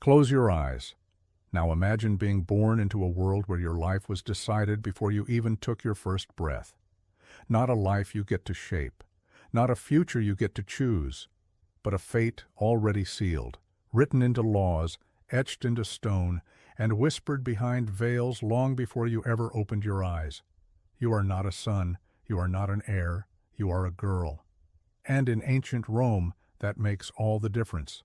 Close your eyes. Now imagine being born into a world where your life was decided before you even took your first breath. Not a life you get to shape, not a future you get to choose, but a fate already sealed, written into laws, etched into stone, and whispered behind veils long before you ever opened your eyes. You are not a son, you are not an heir, you are a girl. And in ancient Rome, that makes all the difference.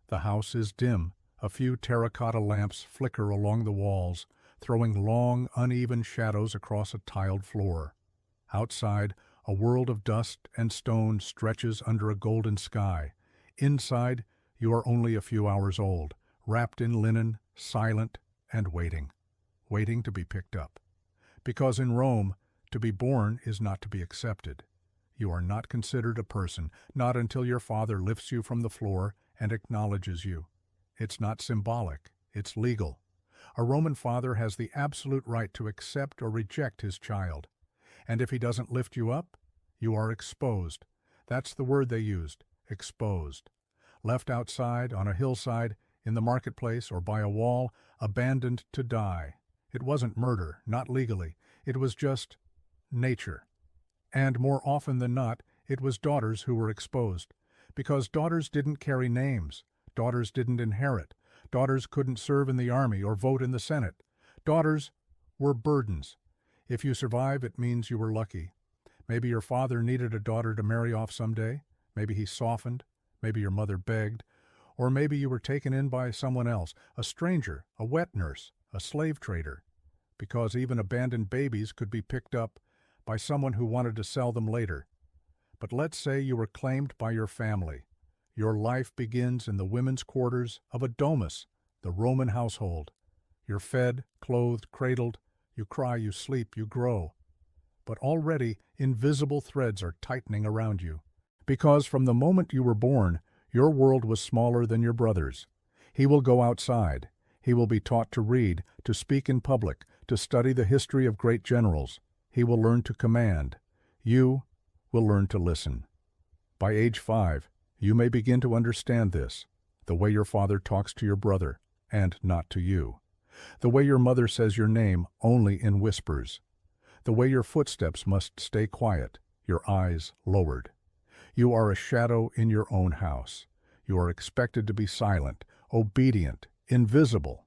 The house is dim. A few terracotta lamps flicker along the walls, throwing long, uneven shadows across a tiled floor. Outside, a world of dust and stone stretches under a golden sky. Inside, you are only a few hours old, wrapped in linen, silent, and waiting. Waiting to be picked up. Because in Rome, to be born is not to be accepted. You are not considered a person, not until your father lifts you from the floor and acknowledges you. It's not symbolic, it's legal. A Roman father has the absolute right to accept or reject his child. And if he doesn't lift you up, you are exposed. That's the word they used, exposed. Left outside, on a hillside, in the marketplace, or by a wall, abandoned to die. It wasn't murder, not legally. It was just nature. And more often than not, it was daughters who were exposed. Because daughters didn't carry names. Daughters didn't inherit. Daughters couldn't serve in the army or vote in the Senate. Daughters were burdens. If you survive, it means you were lucky. Maybe your father needed a daughter to marry off someday. Maybe he softened. Maybe your mother begged. Or maybe you were taken in by someone else, a stranger, a wet nurse, a slave trader. Because even abandoned babies could be picked up by someone who wanted to sell them later. But let's say you were claimed by your family. Your life begins in the women's quarters of a domus, the Roman household. You're fed, clothed, cradled. You cry, you sleep, you grow. But already invisible threads are tightening around you. Because from the moment you were born, your world was smaller than your brother's. He will go outside. He will be taught to read, to speak in public, to study the history of great generals. He will learn to command. You will learn to listen. By age 5, you may begin to understand this, the way your father talks to your brother, and not to you. The way your mother says your name only in whispers. The way your footsteps must stay quiet, your eyes lowered. You are a shadow in your own house. You are expected to be silent, obedient, invisible.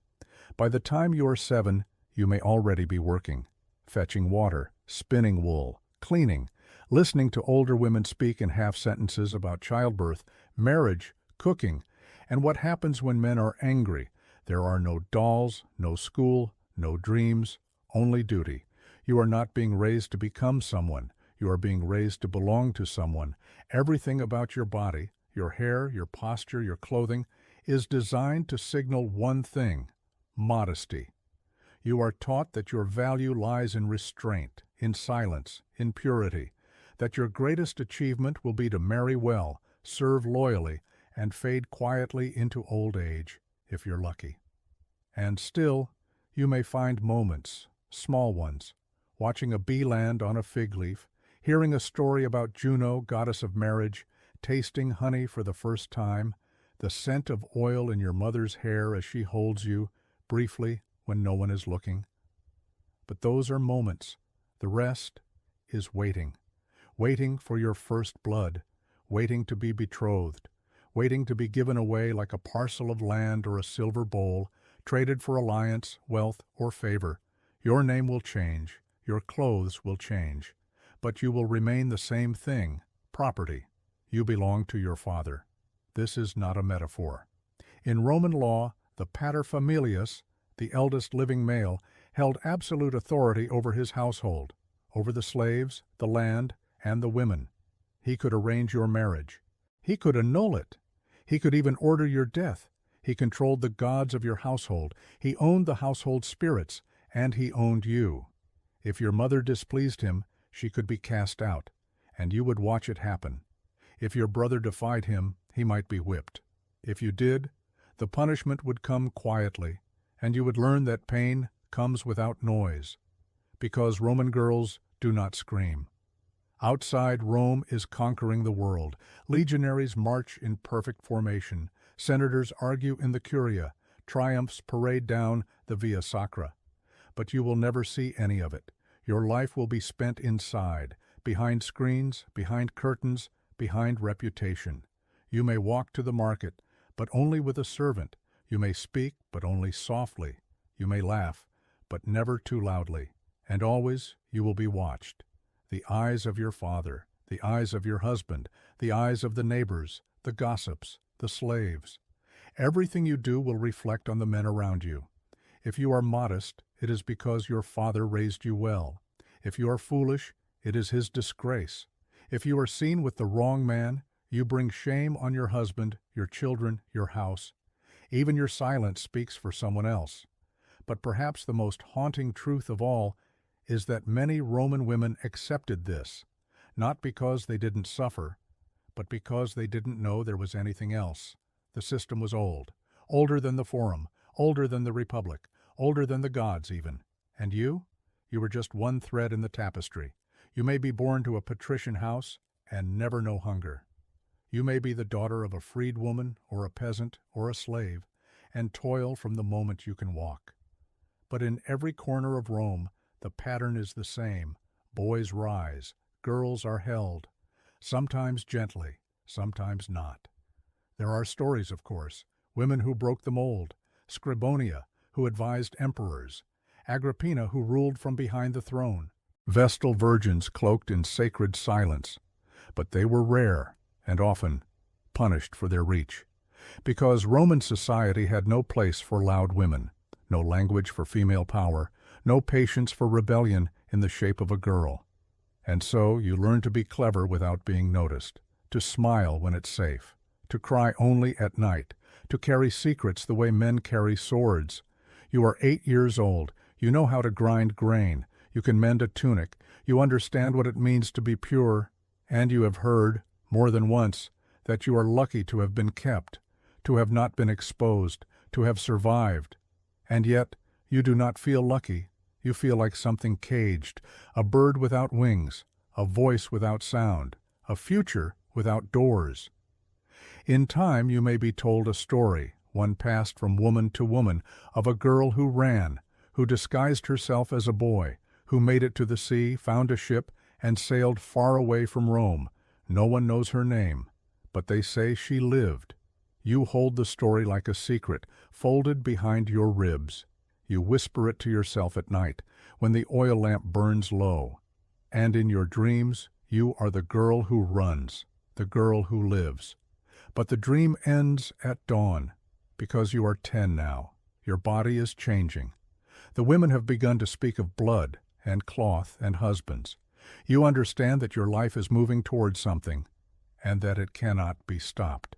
By the time you are 7, you may already be working, fetching water, spinning wool, cleaning, listening to older women speak in half sentences about childbirth, marriage, cooking, and what happens when men are angry. There are no dolls, no school, no dreams, only duty. You are not being raised to become someone. You are being raised to belong to someone. Everything about your body, your hair, your posture, your clothing, is designed to signal one thing: modesty. You are taught that your value lies in restraint, in silence, in purity, that your greatest achievement will be to marry well, serve loyally, and fade quietly into old age, if you're lucky. And still, you may find moments, small ones, watching a bee land on a fig leaf, hearing a story about Juno, goddess of marriage, tasting honey for the first time, the scent of oil in your mother's hair as she holds you, briefly, when no one is looking. But those are moments. The rest is waiting. Waiting for your first blood, waiting to be betrothed, waiting to be given away like a parcel of land or a silver bowl, traded for alliance, wealth, or favor. Your name will change, your clothes will change, but you will remain the same thing, property. You belong to your father. This is not a metaphor. In Roman law, the paterfamilias, the eldest living male, held absolute authority over his household, over the slaves, the land, and the women. He could arrange your marriage. He could annul it. He could even order your death. He controlled the gods of your household. He owned the household spirits, and he owned you. If your mother displeased him, she could be cast out, and you would watch it happen. If your brother defied him, he might be whipped. If you did, the punishment would come quietly, and you would learn that pain comes without noise, because Roman girls do not scream. Outside, Rome is conquering the world. Legionaries march in perfect formation. Senators argue in the Curia. triumphs parade down the Via Sacra. But you will never see any of it. Your life will be spent inside, behind screens, behind curtains, behind reputation. You may walk to the market, but only with a servant. You may speak, but only softly. You may laugh, but never too loudly. And always you will be watched. The eyes of your father, the eyes of your husband, the eyes of the neighbors, the gossips, the slaves. Everything you do will reflect on the men around you. If you are modest, it is because your father raised you well. If you are foolish, it is his disgrace. If you are seen with the wrong man, you bring shame on your husband, your children, your house. Even your silence speaks for someone else. But perhaps the most haunting truth of all is that many Roman women accepted this, not because they didn't suffer, but because they didn't know there was anything else. The system was old, older than the Forum, older than the Republic, older than the gods even. And you? You were just one thread in the tapestry. You may be born to a patrician house and never know hunger. You may be the daughter of a freed woman or a peasant or a slave and toil from the moment you can walk. But in every corner of Rome, the pattern is the same. Boys rise, girls are held, sometimes gently, sometimes not. There are stories, of course, women who broke the mold, Scribonia, who advised emperors, Agrippina, who ruled from behind the throne, Vestal virgins cloaked in sacred silence. But they were rare and often punished for their reach, because Roman society had no place for loud women, no language for female power, no patience for rebellion in the shape of a girl. And so you learn to be clever without being noticed, to smile when it's safe, to cry only at night, to carry secrets the way men carry swords. You are 8 years old, you know how to grind grain, you can mend a tunic, you understand what it means to be pure, and you have heard, more than once, that you are lucky to have been kept, to have not been exposed, to have survived. And yet, you do not feel lucky. You feel like something caged, a bird without wings, a voice without sound, a future without doors. In time you may be told a story, one passed from woman to woman, of a girl who ran, who disguised herself as a boy, who made it to the sea, found a ship, and sailed far away from Rome. No one knows her name, but they say she lived. You hold the story like a secret, folded behind your ribs. You whisper it to yourself at night, when the oil lamp burns low. And in your dreams, you are the girl who runs, the girl who lives. But the dream ends at dawn, because you are 10 now. Your body is changing. The women have begun to speak of blood and cloth and husbands. You understand that your life is moving towards something, and that it cannot be stopped.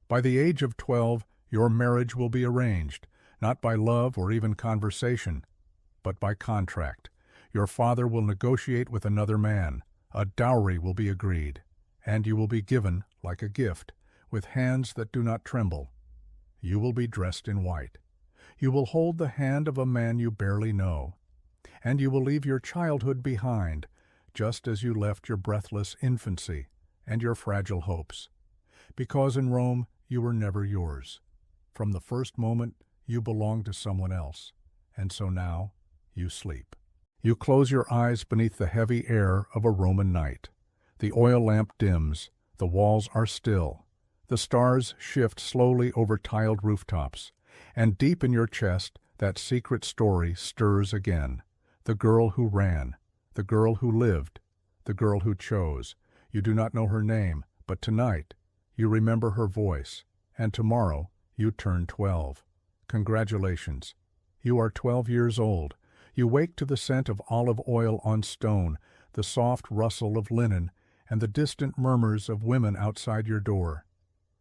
By the age of 12, your marriage will be arranged, not by love or even conversation, but by contract. Your father will negotiate with another man. A dowry will be agreed, and you will be given, like a gift, with hands that do not tremble. You will be dressed in white. You will hold the hand of a man you barely know, and you will leave your childhood behind, just as you left your breathless infancy and your fragile hopes. Because in Rome you were never yours. From the first moment you belonged to someone else, and so now you sleep. You close your eyes beneath the heavy air of a Roman night. The oil lamp dims, the walls are still, the stars shift slowly over tiled rooftops, and deep in your chest that secret story stirs again. The girl who ran, the girl who lived, the girl who chose. You do not know her name, but tonight you remember her voice, and tomorrow you turn 12. Congratulations. You are 12 years old. You wake to the scent of olive oil on stone, the soft rustle of linen, and the distant murmurs of women outside your door.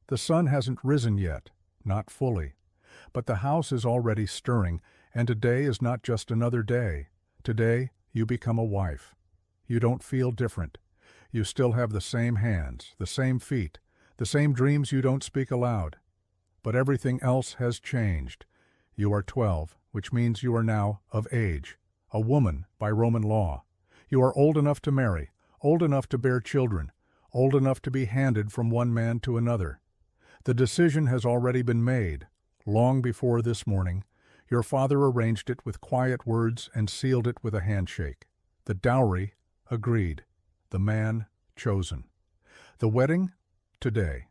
The sun hasn't risen yet, not fully, but the house is already stirring, and today is not just another day. Today you become a wife. You don't feel different. You still have the same hands, the same feet, the same dreams you don't speak aloud. But everything else has changed. You are 12, which means you are now of age, a woman by Roman law. You are old enough to marry, old enough to bear children, old enough to be handed from one man to another. The decision has already been made. long before this morning, your father arranged it with quiet words and sealed it with a handshake. The dowry, agreed. The man, chosen. The wedding, today.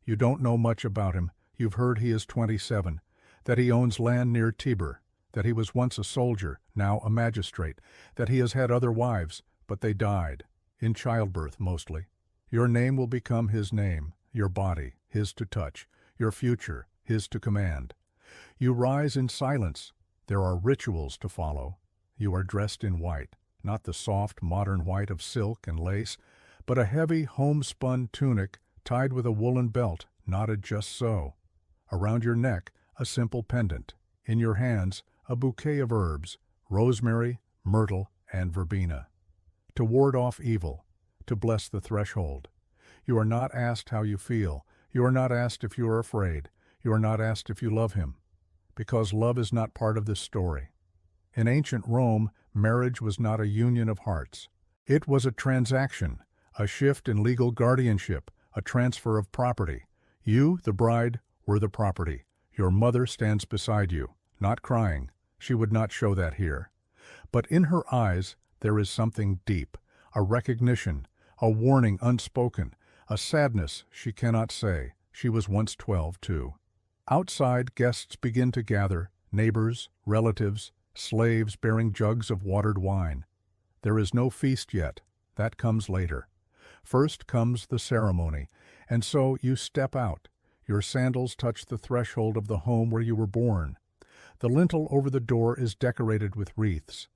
You don't know much about him. You've heard he is 27, that he owns land near Tiber, that he was once a soldier, now a magistrate, that he has had other wives, but they died, in childbirth mostly. Your name will become his name, your body, his to touch, your future, his to command. You rise in silence. There are rituals to follow. You are dressed in white, not the soft, modern white of silk and lace, but a heavy, homespun tunic tied with a woolen belt, knotted just so. Around your neck, a simple pendant. In your hands, a bouquet of herbs, rosemary, myrtle, and verbena. To ward off evil, to bless the threshold. You are not asked how you feel. You are not asked if you are afraid. You are not asked if you love him, because love is not part of this story. In ancient Rome, marriage was not a union of hearts. It was a transaction, a shift in legal guardianship, a transfer of property. You, the bride, were the property. Your mother stands beside you, not crying. She would not show that here. But in her eyes there is something deep, a recognition, a warning unspoken, a sadness she cannot say. She was once 12, too. Outside, guests begin to gather, neighbors, relatives, slaves bearing jugs of watered wine. There is no feast yet. That comes later. First comes the ceremony, and so you step out. Your sandals touch the threshold of the home where you were born. The lintel over the door is decorated with wreaths.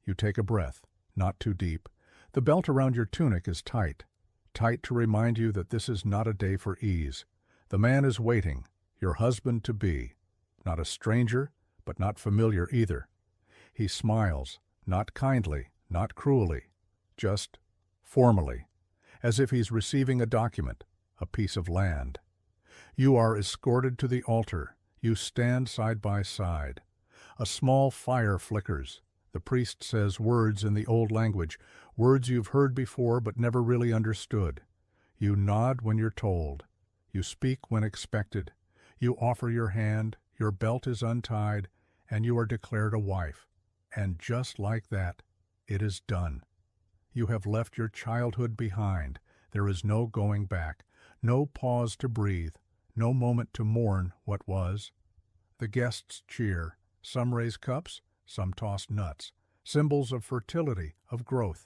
You take a breath, not too deep. The belt around your tunic is tight, tight to remind you that this is not a day for ease. The man is waiting, your husband-to-be, not a stranger, but not familiar either. He smiles, not kindly, not cruelly, just formally, as if he's receiving a document, a piece of land. You are escorted to the altar. You stand side by side. A small fire flickers. The priest says words in the old language, words you've heard before but never really understood. You nod when you're told. You speak when expected. You offer your hand, your belt is untied, and you are declared a wife. And just like that, it is done. You have left your childhood behind. There is no going back, no pause to breathe, no moment to mourn what was. The guests cheer. Some raise cups, some toss nuts, symbols of fertility, of growth.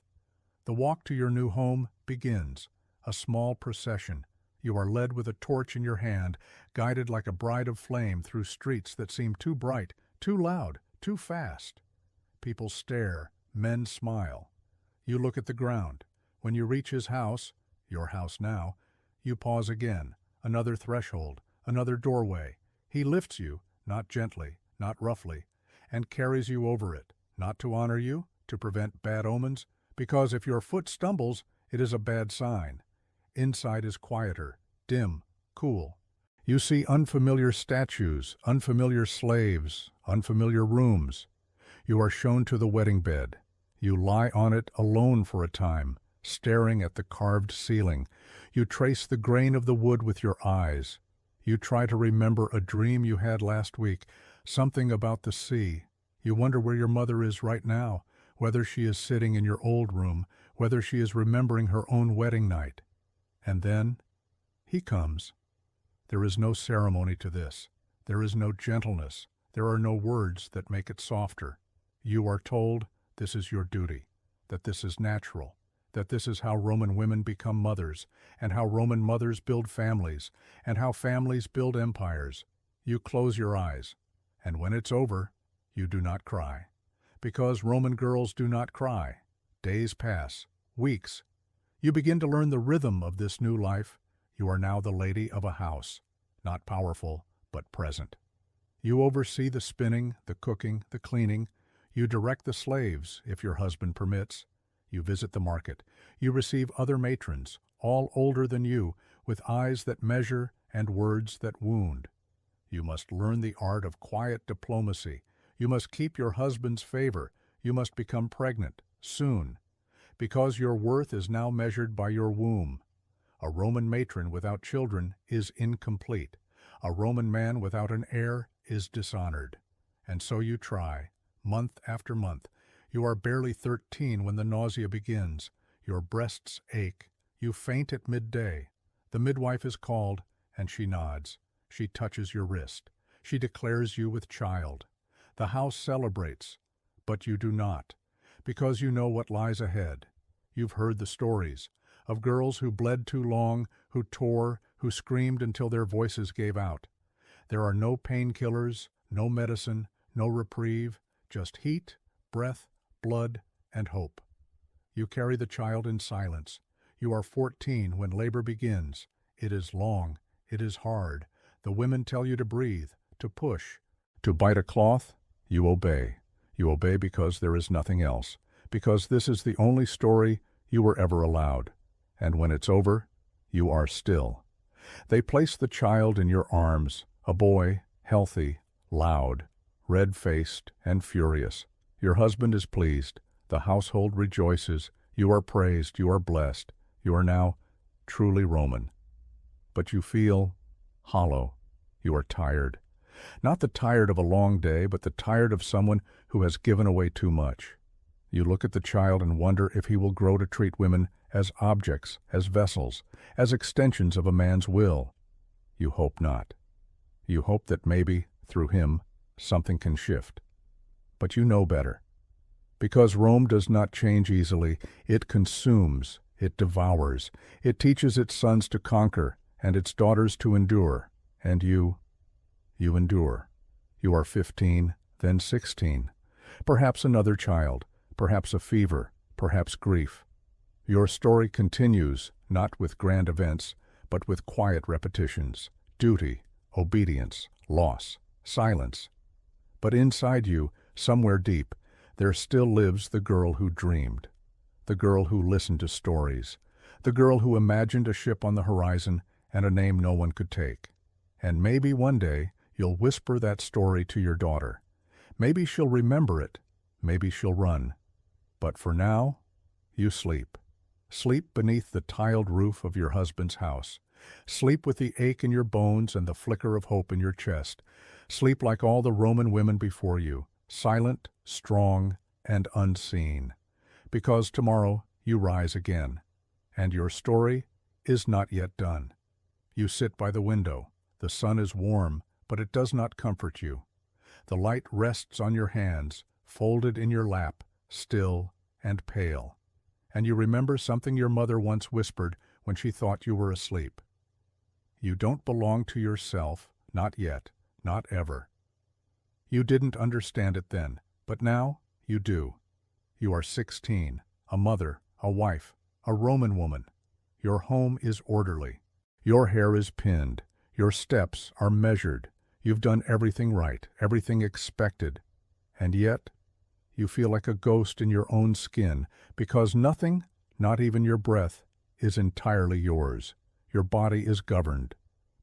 The walk to your new home begins, a small procession. You are led with a torch in your hand, guided like a bride of flame through streets that seem too bright, too loud, too fast. People stare, men smile. You look at the ground. When you reach his house, your house now, you pause again, another threshold, another doorway. He lifts you, not gently, not roughly, and carries you over it, not to honor you, to prevent bad omens, because if your foot stumbles, it is a bad sign. Inside is quieter, dim, cool. You see unfamiliar statues, unfamiliar slaves, unfamiliar rooms. You are shown to the wedding bed. You lie on it alone for a time, staring at the carved ceiling. You trace the grain of the wood with your eyes. You try to remember a dream you had last week, something about the sea. You wonder where your mother is right now, whether she is sitting in your old room, whether she is remembering her own wedding night. And then, he comes. There is no ceremony to this. There is no gentleness. There are no words that make it softer. You are told this is your duty, that this is natural, that this is how Roman women become mothers, and how Roman mothers build families, and how families build empires. You close your eyes, and when it's over, you do not cry. Because Roman girls do not cry. Days pass, weeks. You begin to learn the rhythm of this new life. You are now the lady of a house, not powerful, but present. You oversee the spinning, the cooking, the cleaning. You direct the slaves, if your husband permits. You visit the market. You receive other matrons, all older than you, with eyes that measure and words that wound. You must learn the art of quiet diplomacy. You must keep your husband's favor. You must become pregnant, soon, because your worth is now measured by your womb. A Roman matron without children is incomplete. A Roman man without an heir is dishonored. And so you try, month after month. You are barely 13 when the nausea begins. Your breasts ache. You faint at midday. The midwife is called, and she nods. She touches your wrist. She declares you with child. The house celebrates, but you do not, because you know what lies ahead. You've heard the stories of girls who bled too long, who tore, who screamed until their voices gave out. There are no painkillers, no medicine, no reprieve, just heat, breath, blood, and hope. You carry the child in silence. You are 14 when labor begins. It is long. It is hard. The women tell you to breathe, to push, to bite a cloth. You obey. You obey because there is nothing else, because this is the only story you were ever allowed. And when it's over, you are still. They place the child in your arms, a boy, healthy, loud, red-faced, and furious. Your husband is pleased. The household rejoices. You are praised. You are blessed. You are now truly Roman. But you feel hollow. You are tired. Not the tired of a long day, but the tired of someone who has given away too much. You look at the child and wonder if he will grow to treat women as objects, as vessels, as extensions of a man's will. You hope not. You hope that maybe, through him, something can shift. But you know better. Because Rome does not change easily, it consumes, it devours, it teaches its sons to conquer and its daughters to endure. And you endure. You are 15, then 16. Perhaps another child, perhaps a fever, perhaps grief. Your story continues, not with grand events, but with quiet repetitions, duty, obedience, loss, silence. But inside you, somewhere deep, there still lives the girl who dreamed, the girl who listened to stories, the girl who imagined a ship on the horizon and a name no one could take. And maybe one day you'll whisper that story to your daughter. Maybe she'll remember it, maybe she'll run. But for now, you sleep. Sleep beneath the tiled roof of your husband's house. Sleep with the ache in your bones and the flicker of hope in your chest. Sleep like all the Roman women before you, silent, strong, and unseen. Because tomorrow you rise again, and your story is not yet done. You sit by the window. The sun is warm, but it does not comfort you. The light rests on your hands, folded in your lap, still and pale. And you remember something your mother once whispered when she thought you were asleep. You don't belong to yourself, not yet, not ever. You didn't understand it then, but now you do. You are 16, a mother, a wife, a Roman woman. Your home is orderly. Your hair is pinned. Your steps are measured. You've done everything right, everything expected. And yet, you feel like a ghost in your own skin, because nothing, not even your breath, is entirely yours. Your body is governed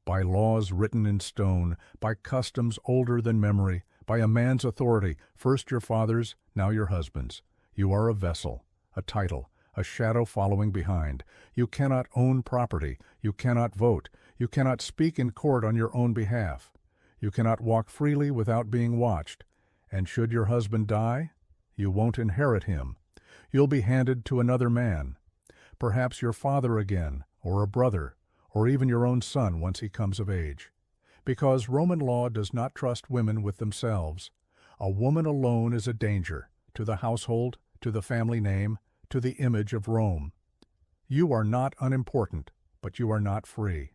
by laws written in stone, by customs older than memory, by a man's authority, first your father's, now your husband's. You are a vessel, a title, a shadow following behind. You cannot own property. You cannot vote. You cannot speak in court on your own behalf. You cannot walk freely without being watched. And should your husband die, you won't inherit him. You'll be handed to another man, perhaps your father again, or a brother, or even your own son once he comes of age. Because Roman law does not trust women with themselves. A woman alone is a danger to the household, to the family name, to the image of Rome. You are not unimportant, but you are not free.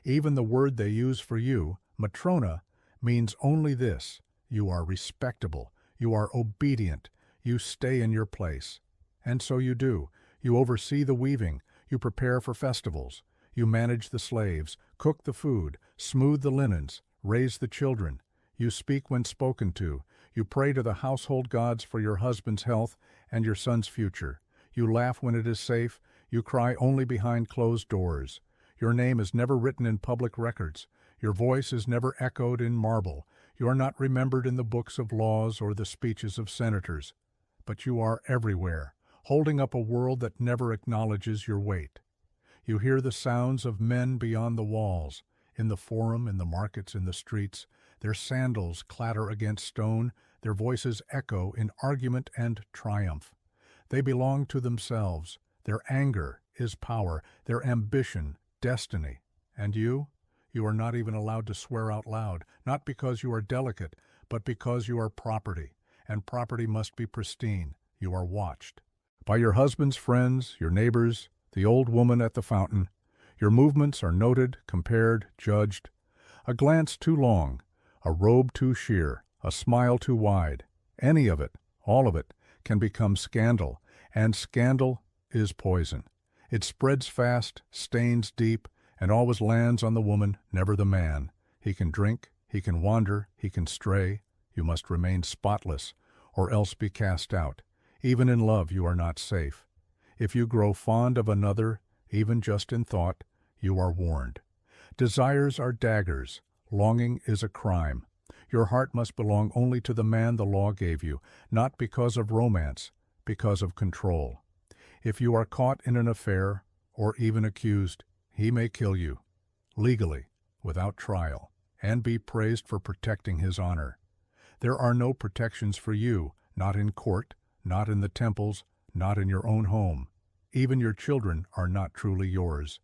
Even the word they use for you, matrona, means only this: you are respectable, you are obedient, you stay in your place. And so you do. You oversee the weaving, you prepare for festivals, you manage the slaves, cook the food, smooth the linens, raise the children. You speak when spoken to. You pray to the household gods for your husband's health and your son's future. You laugh when it is safe. You cry only behind closed doors. Your name is never written in public records. Your voice is never echoed in marble. You are not remembered in the books of laws or the speeches of senators. But you are everywhere, holding up a world that never acknowledges your weight. You hear the sounds of men beyond the walls. In the forum, in the markets, in the streets, their sandals clatter against stone, their voices echo in argument and triumph. They belong to themselves. Their anger is power, their ambition, destiny. And you? You are not even allowed to swear out loud, not because you are delicate, but because you are property, and property must be pristine. You are watched. By your husband's friends, your neighbors, the old woman at the fountain. Your movements are noted, compared, judged. A glance too long, a robe too sheer, a smile too wide. Any of it, all of it, can become scandal, and scandal is poison. It spreads fast, stains deep, and always lands on the woman, never the man. He can drink, he can wander, he can stray. You must remain spotless, or else be cast out. Even in love you are not safe. If you grow fond of another, even just in thought, you are warned. Desires are daggers. Longing is a crime. Your heart must belong only to the man the law gave you, not because of romance, because of control. If you are caught in an affair, or even accused, he may kill you, legally, without trial, and be praised for protecting his honor. There are no protections for you, not in court, not in the temples, not in your own home. Even your children are not truly yours.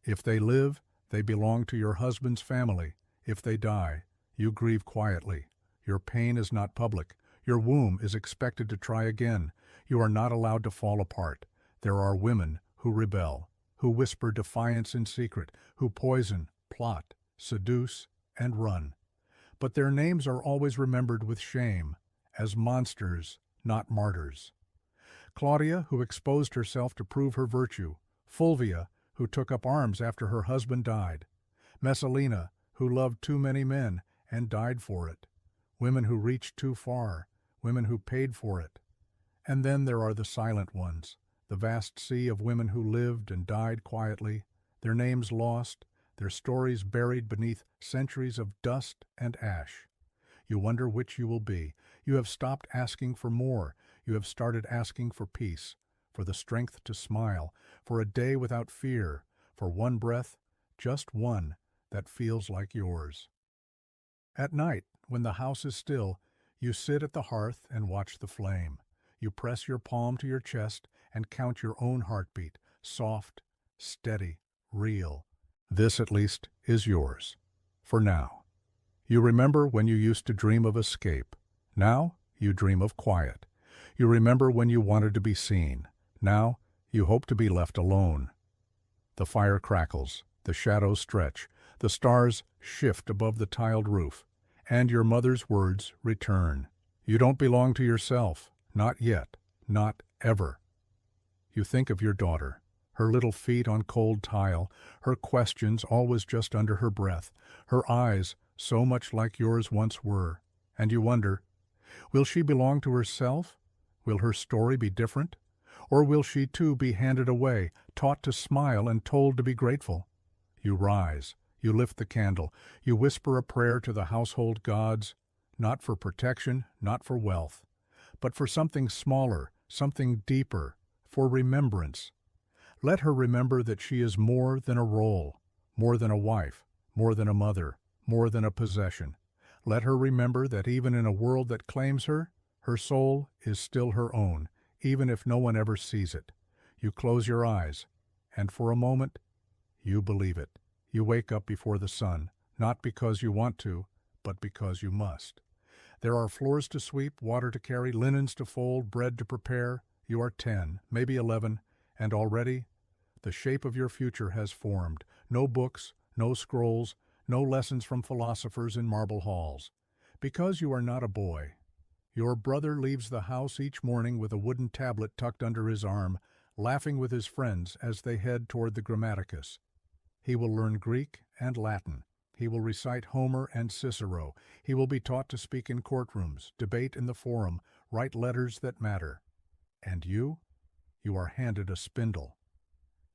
If they live, they belong to your husband's family. If they die, you grieve quietly. Your pain is not public. Your womb is expected to try again. You are not allowed to fall apart. There are women who rebel, who whisper defiance in secret, who poison, plot, seduce, and run. But their names are always remembered with shame, as monsters, not martyrs. Claudia, who exposed herself to prove her virtue. Fulvia, who took up arms after her husband died. Messalina, who loved too many men and died for it. Women who reached too far, women who paid for it. And then there are the silent ones, the vast sea of women who lived and died quietly, their names lost, their stories buried beneath centuries of dust and ash. You wonder which you will be. You have stopped asking for more. You have started asking for peace, for the strength to smile, for a day without fear, for one breath, just one, that feels like yours. At night, when the house is still, you sit at the hearth and watch the flame. You press your palm to your chest and count your own heartbeat, soft, steady, real. This, at least, is yours, for now. You remember when you used to dream of escape. Now, you dream of quiet. You remember when you wanted to be seen. Now, you hope to be left alone. The fire crackles, the shadows stretch, the stars shift above the tiled roof, and your mother's words return. You don't belong to yourself, not yet, not ever. You think of your daughter, her little feet on cold tile, her questions always just under her breath, her eyes so much like yours once were, and you wonder, will she belong to herself? Will her story be different? Or will she too be handed away, taught to smile and told to be grateful? You rise, you lift the candle, you whisper a prayer to the household gods, not for protection, not for wealth, but for something smaller, something deeper, for remembrance. Let her remember that she is more than a role, more than a wife, more than a mother, more than a possession. Let her remember that even in a world that claims her, her soul is still her own, even if no one ever sees it. You close your eyes, and for a moment, you believe it. You wake up before the sun, not because you want to, but because you must. There are floors to sweep, water to carry, linens to fold, bread to prepare. You are 10, maybe 11, and already the shape of your future has formed. No books, no scrolls, no lessons from philosophers in marble halls. Because you are not a boy. Your brother leaves the house each morning with a wooden tablet tucked under his arm, laughing with his friends as they head toward the Grammaticus. He will learn Greek and Latin. He will recite Homer and Cicero. He will be taught to speak in courtrooms, debate in the forum, write letters that matter. And you? You are handed a spindle.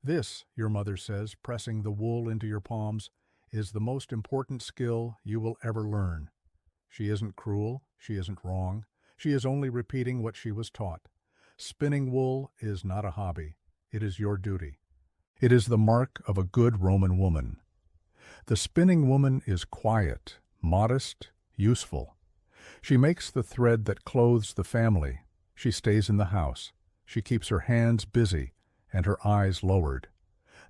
This, your mother says, pressing the wool into your palms, is the most important skill you will ever learn. She isn't cruel. She isn't wrong. She is only repeating what she was taught. Spinning wool is not a hobby. It is your duty. It is the mark of a good Roman woman. The spinning woman is quiet, modest, useful. She makes the thread that clothes the family. She stays in the house. She keeps her hands busy and her eyes lowered.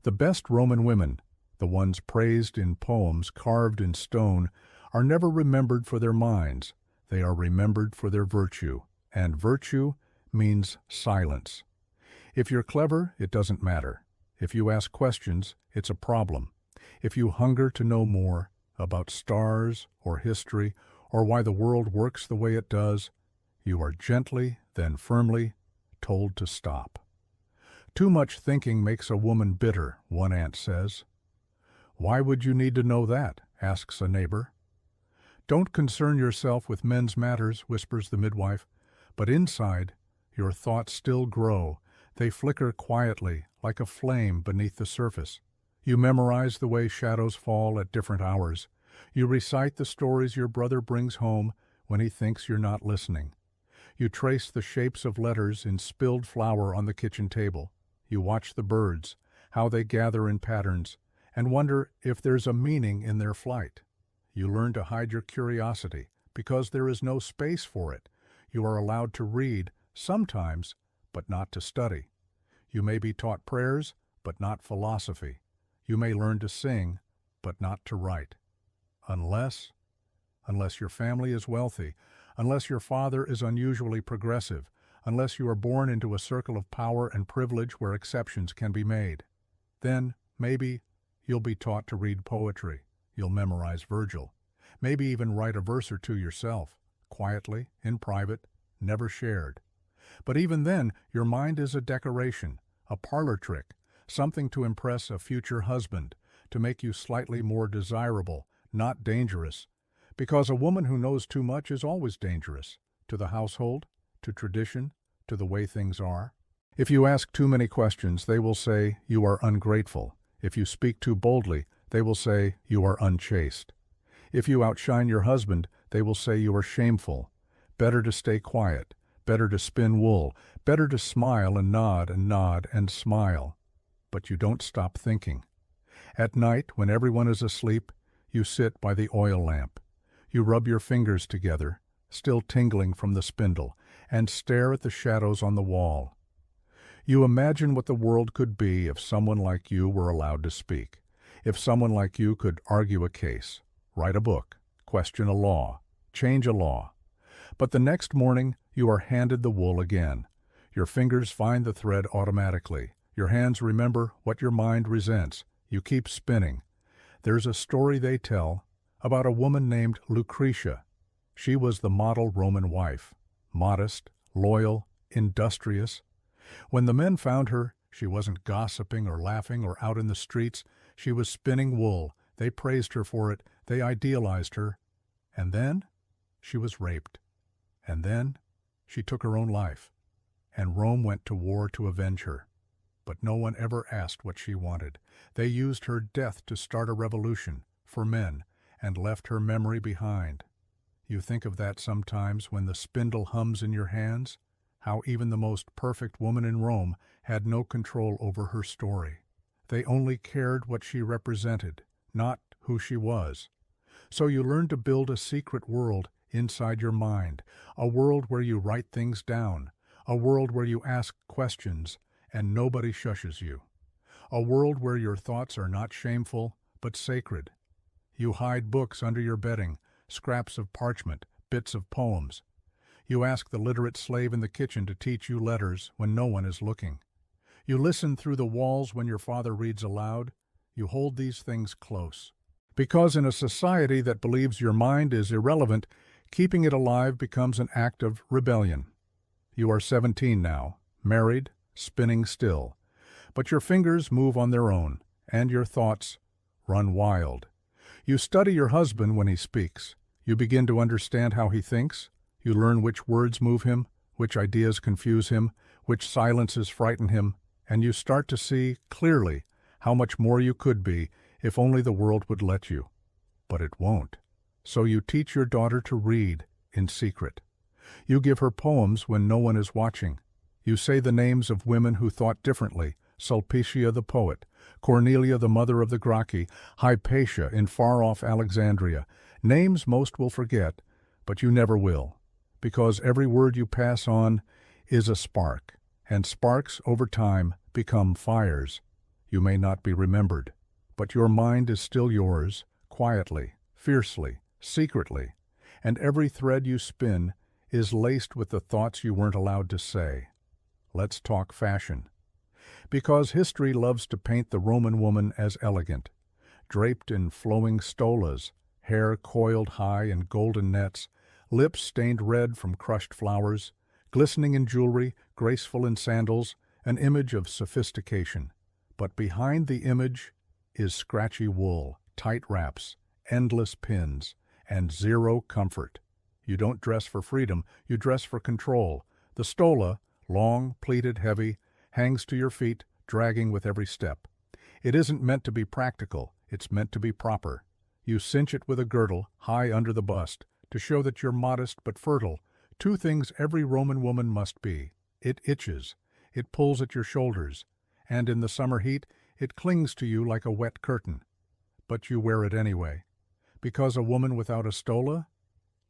The best Roman women, the ones praised in poems carved in stone, are never remembered for their minds. They are remembered for their virtue, and virtue means silence. If you're clever, it doesn't matter. If you ask questions, it's a problem. If you hunger to know more about stars or history or why the world works the way it does, you are gently, then firmly, told to stop. Too much thinking makes a woman bitter, one aunt says. Why would you need to know that? Asks a neighbor. Don't concern yourself with men's matters, whispers the midwife, but inside, your thoughts still grow. They flicker quietly, like a flame beneath the surface. You memorize the way shadows fall at different hours. You recite the stories your brother brings home when he thinks you're not listening. You trace the shapes of letters in spilled flour on the kitchen table. You watch the birds, how they gather in patterns, and wonder if there's a meaning in their flight. You learn to hide your curiosity because there is no space for it. You are allowed to read, sometimes, but not to study. You may be taught prayers, but not philosophy. You may learn to sing, but not to write. Unless your family is wealthy, unless your father is unusually progressive, unless you are born into a circle of power and privilege where exceptions can be made. Then, maybe, you'll be taught to read poetry. You'll memorize Virgil. Maybe even write a verse or two yourself, quietly, in private, never shared. But even then, your mind is a decoration, a parlor trick, something to impress a future husband, to make you slightly more desirable, not dangerous. Because a woman who knows too much is always dangerous, to the household, to tradition, to the way things are. If you ask too many questions, they will say you are ungrateful. If you speak too boldly, they will say you are unchaste. If you outshine your husband, they will say you are shameful. Better to stay quiet, better to spin wool, better to smile and nod and smile. But you don't stop thinking. At night, when everyone is asleep, you sit by the oil lamp. You rub your fingers together, still tingling from the spindle, and stare at the shadows on the wall. You imagine what the world could be if someone like you were allowed to speak, if someone like you could argue a case, write a book, question a law, change a law. But the next morning, you are handed the wool again. Your fingers find the thread automatically. Your hands remember what your mind resents. You keep spinning. There's a story they tell about a woman named Lucretia. She was the model Roman wife, modest, loyal, industrious. When the men found her, she wasn't gossiping or laughing or out in the streets. She was spinning wool. They praised her for it. They idealized her. And then she was raped. And then she took her own life. And Rome went to war to avenge her. But no one ever asked what she wanted. They used her death to start a revolution, for men, and left her memory behind. You think of that sometimes when the spindle hums in your hands, how even the most perfect woman in Rome had no control over her story. They only cared what she represented, not who she was. So you learn to build a secret world inside your mind, a world where you write things down, a world where you ask questions and nobody shushes you, a world where your thoughts are not shameful but sacred. You hide books under your bedding, scraps of parchment, bits of poems. You ask the literate slave in the kitchen to teach you letters when no one is looking. You listen through the walls when your father reads aloud. You hold these things close. Because in a society that believes your mind is irrelevant, keeping it alive becomes an act of rebellion. You are 17 now, married, spinning still. But your fingers move on their own, and your thoughts run wild. You study your husband when he speaks. You begin to understand how he thinks. You learn which words move him, which ideas confuse him, which silences frighten him, and you start to see clearly how much more you could be if only the world would let you. But it won't. So you teach your daughter to read in secret. You give her poems when no one is watching. You say the names of women who thought differently, Sulpicia the poet, Cornelia, the mother of the Gracchi, Hypatia in far-off Alexandria. Names most will forget, but you never will, because every word you pass on is a spark, and sparks over time become fires. You may not be remembered, but your mind is still yours, quietly, fiercely, secretly, and every thread you spin is laced with the thoughts you weren't allowed to say. Let's talk fashion. Because history loves to paint the Roman woman as elegant, draped in flowing stolas, hair coiled high in golden nets, lips stained red from crushed flowers, glistening in jewelry, graceful in sandals, an image of sophistication. But behind the image is scratchy wool, tight wraps, endless pins, and zero comfort. You don't dress for freedom, you dress for control. The stola, long, pleated, heavy, hangs to your feet, dragging with every step. It isn't meant to be practical, it's meant to be proper. You cinch it with a girdle, high under the bust, to show that you're modest but fertile, two things every Roman woman must be. It itches, it pulls at your shoulders, and in the summer heat, it clings to you like a wet curtain. But you wear it anyway. Because a woman without a stola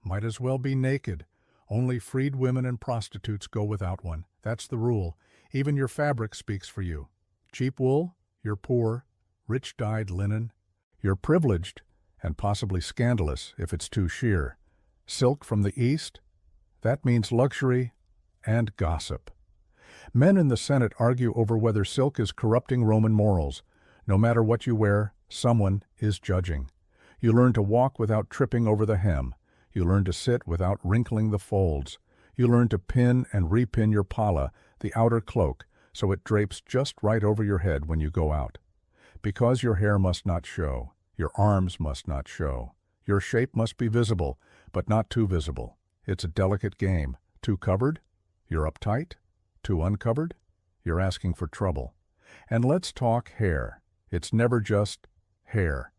might as well be naked. Only freed women and prostitutes go without one. That's the rule. Even your fabric speaks for you. Cheap wool, you're poor. Rich dyed linen, you're privileged and possibly scandalous if it's too sheer. Silk from the East, that means luxury and gossip. Men in the Senate argue over whether silk is corrupting Roman morals. No matter what you wear, someone is judging. You learn to walk without tripping over the hem. You learn to sit without wrinkling the folds. You learn to pin and repin your palla, the outer cloak, so it drapes just right over your head when you go out. Because your hair must not show, your arms must not show. Your shape must be visible, but not too visible. It's a delicate game. Too covered? You're uptight. Too uncovered? You're asking for trouble. And let's talk hair. It's never just hair.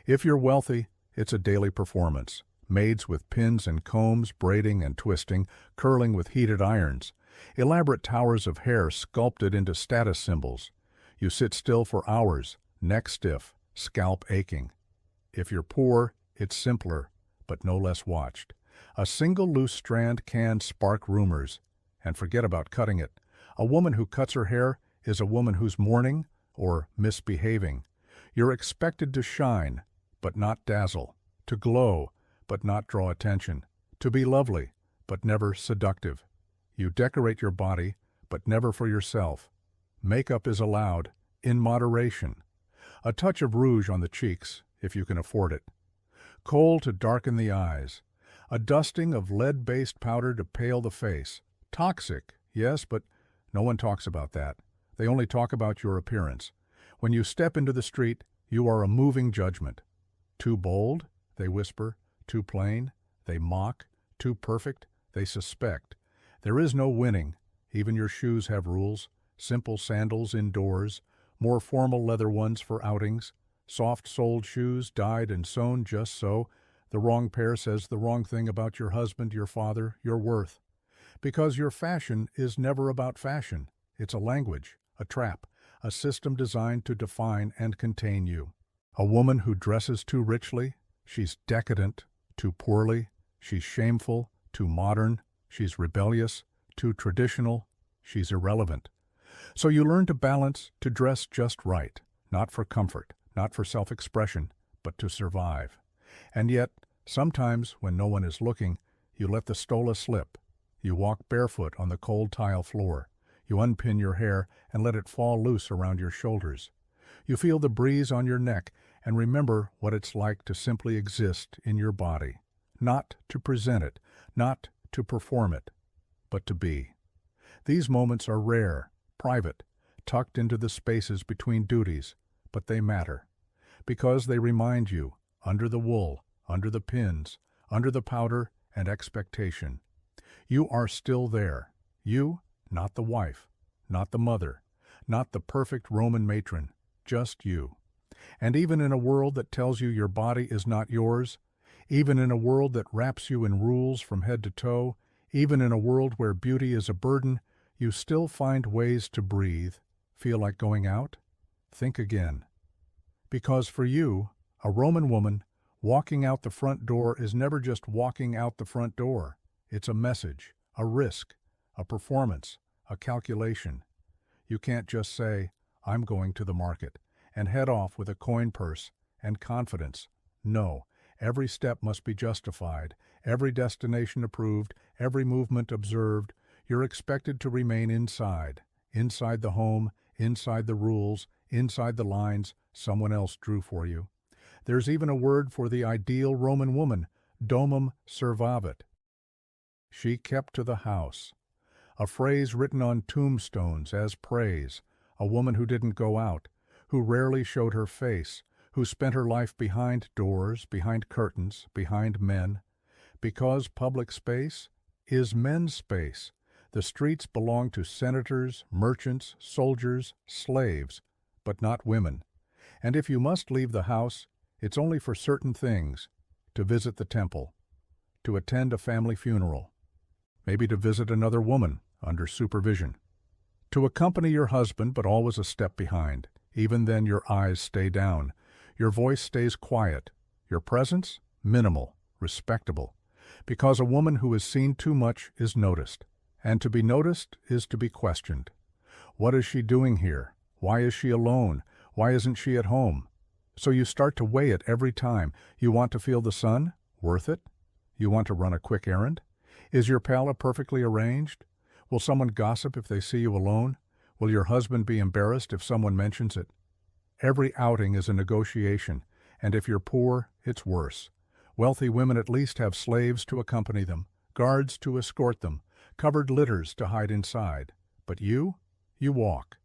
If you're wealthy, it's a daily performance. Maids with pins and combs, braiding and twisting, curling with heated irons. Elaborate towers of hair sculpted into status symbols. You sit still for hours, neck stiff, scalp aching. If you're poor, it's simpler, but no less watched. A single loose strand can spark rumors. And forget about cutting it. A woman who cuts her hair is a woman who's mourning or misbehaving. You're expected to shine, but not dazzle. To glow, but not draw attention. To be lovely, but never seductive. You decorate your body, but never for yourself. Makeup is allowed, in moderation. A touch of rouge on the cheeks, if you can afford it. Kohl to darken the eyes. A dusting of lead-based powder to pale the face. Toxic, yes, but no one talks about that. They only talk about your appearance. When you step into the street, you are a moving judgment. Too bold, they whisper. Too plain, they mock. Too perfect, they suspect. There is no winning. Even your shoes have rules. Simple sandals indoors, more formal leather ones for outings, soft-soled shoes dyed and sewn just so. The wrong pair says the wrong thing about your husband, your father, your worth. Because your fashion is never about fashion. It's a language, a trap, a system designed to define and contain you. A woman who dresses too richly, she's decadent. Too poorly, she's shameful. Too modern, she's rebellious. Too traditional, she's irrelevant. So you learn to balance, to dress just right, not for comfort, not for self-expression, but to survive. And yet, sometimes when no one is looking, you let the stola slip. You walk barefoot on the cold tile floor. You unpin your hair and let it fall loose around your shoulders. You feel the breeze on your neck and remember what it's like to simply exist in your body, not to present it, not to perform it, but to be. These moments are rare, private, tucked into the spaces between duties, but they matter, because they remind you, under the wool, under the pins, under the powder and expectation, you are still there. You, not the wife, not the mother, not the perfect Roman matron, just you. And even in a world that tells you your body is not yours, even in a world that wraps you in rules from head to toe, even in a world where beauty is a burden, you still find ways to breathe, feel like going out, Think again. Because for you, a Roman woman, walking out the front door is never just walking out the front door. It's a message, a risk, a performance, a calculation. You can't just say, "I'm going to the market," and head off with a coin purse and confidence. No, every step must be justified, every destination approved, every movement observed. You're expected to remain inside the home, inside the rules, inside the lines someone else drew for you. There's even a word for the ideal Roman woman, domum servavit. She kept to the house. A phrase written on tombstones as praise, a woman who didn't go out, who rarely showed her face, who spent her life behind doors, behind curtains, behind men. Because public space is men's space. The streets belong to senators, merchants, soldiers, slaves, but not women. And if you must leave the house, it's only for certain things: to visit the temple, to attend a family funeral, maybe to visit another woman under supervision, to accompany your husband but always a step behind. Even then your eyes stay down, your voice stays quiet, your presence minimal, respectable, because a woman who has seen too much is noticed, and to be noticed is to be questioned. What is she doing here? Why is she alone? Why isn't she at home? So you start to weigh it every time. You want to feel the sun? Worth it? You want to run a quick errand? Is your palette perfectly arranged? Will someone gossip if they see you alone? Will your husband be embarrassed if someone mentions it? Every outing is a negotiation, and if you're poor, it's worse. Wealthy women at least have slaves to accompany them, guards to escort them, covered litters to hide inside. But you walk.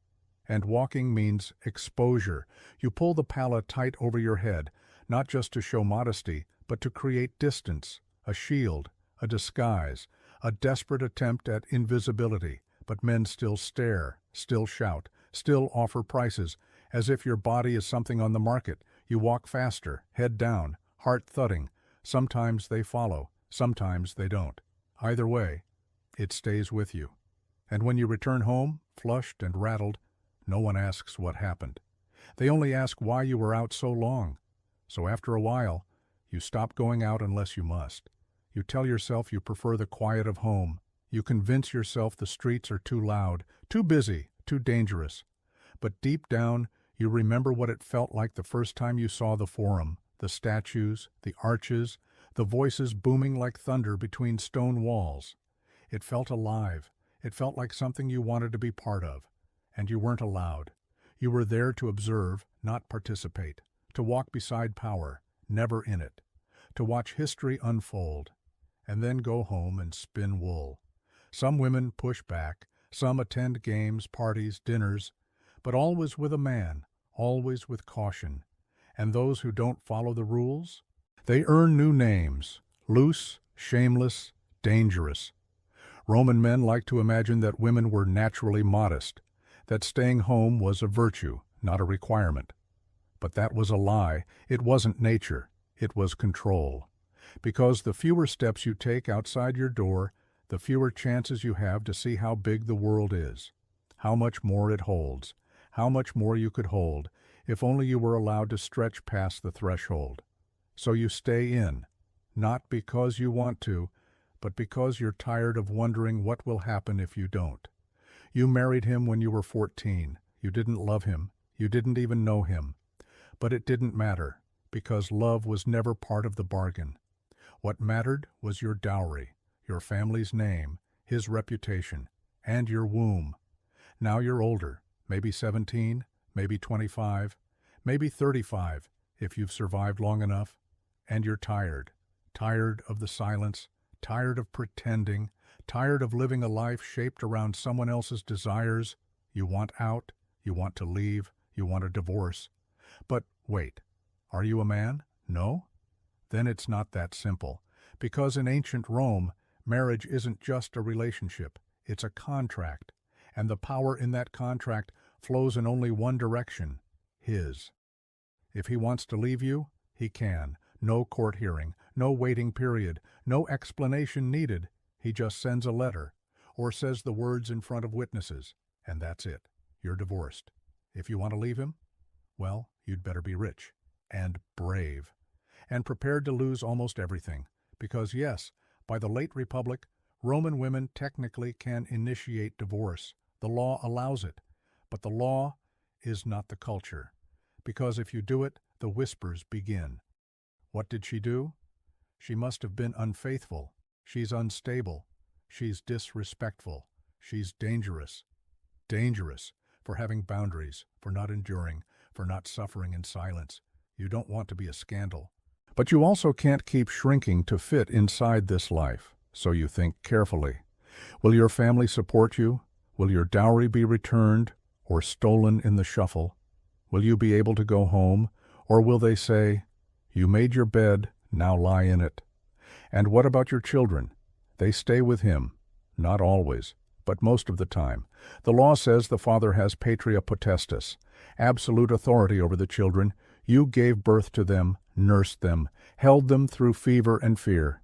And walking means exposure. You pull the palette tight over your head, not just to show modesty, but to create distance, a shield, a disguise, a desperate attempt at invisibility. But men still stare, still shout, still offer prices, as if your body is something on the market. You walk faster, head down, heart thudding. Sometimes they follow, sometimes they don't. Either way, it stays with you. And when you return home, flushed and rattled, no one asks what happened. They only ask why you were out so long. So after a while, you stop going out unless you must. You tell yourself you prefer the quiet of home. You convince yourself the streets are too loud, too busy, too dangerous. But deep down, you remember what it felt like the first time you saw the Forum, the statues, the arches, the voices booming like thunder between stone walls. It felt alive. It felt like something you wanted to be part of. And you weren't allowed. You were there to observe, not participate, to walk beside power, never in it, to watch history unfold, and then go home and spin wool. Some women push back, some attend games, parties, dinners, but always with a man, always with caution. And those who don't follow the rules? They earn new names: loose, shameless, dangerous. Roman men like to imagine that women were naturally modest, that staying home was a virtue, not a requirement. But that was a lie. It wasn't nature. It was control. Because the fewer steps you take outside your door, the fewer chances you have to see how big the world is, how much more it holds, how much more you could hold, if only you were allowed to stretch past the threshold. So you stay in, not because you want to, but because you're tired of wondering what will happen if you don't. You married him when you were 14. You didn't love him. You didn't even know him. But it didn't matter, because love was never part of the bargain. What mattered was your dowry, your family's name, his reputation, and your womb. Now you're older, maybe 17, maybe 25, maybe 35, if you've survived long enough, and you're tired of the silence, tired of pretending, tired of living a life shaped around someone else's desires. You want out, you want to leave, you want a divorce. But wait, are you a man? No? Then it's not that simple, because in ancient Rome, marriage isn't just a relationship, it's a contract, and the power in that contract flows in only one direction: his. If he wants to leave you, he can. No court hearing, no waiting period, no explanation needed. He just sends a letter, or says the words in front of witnesses, and that's it. You're divorced. If you want to leave him, Well, you'd better be rich and brave and prepared to lose almost everything. Because yes, by the late Republic, Roman women technically can initiate divorce. The law allows it. But the law is not the culture. Because if you do it, the whispers begin. What did she do? She must have been unfaithful. She's unstable. She's disrespectful. She's dangerous. Dangerous for having boundaries, for not enduring, for not suffering in silence. You don't want to be a scandal. But you also can't keep shrinking to fit inside this life. So you think carefully. Will your family support you? Will your dowry be returned or stolen in the shuffle? Will you be able to go home? Or will they say, "You made your bed, now lie in it"? And what about your children? They stay with him. Not always, but most of the time. The law says the father has patria potestas, absolute authority over the children. You gave birth to them, nursed them, held them through fever and fear.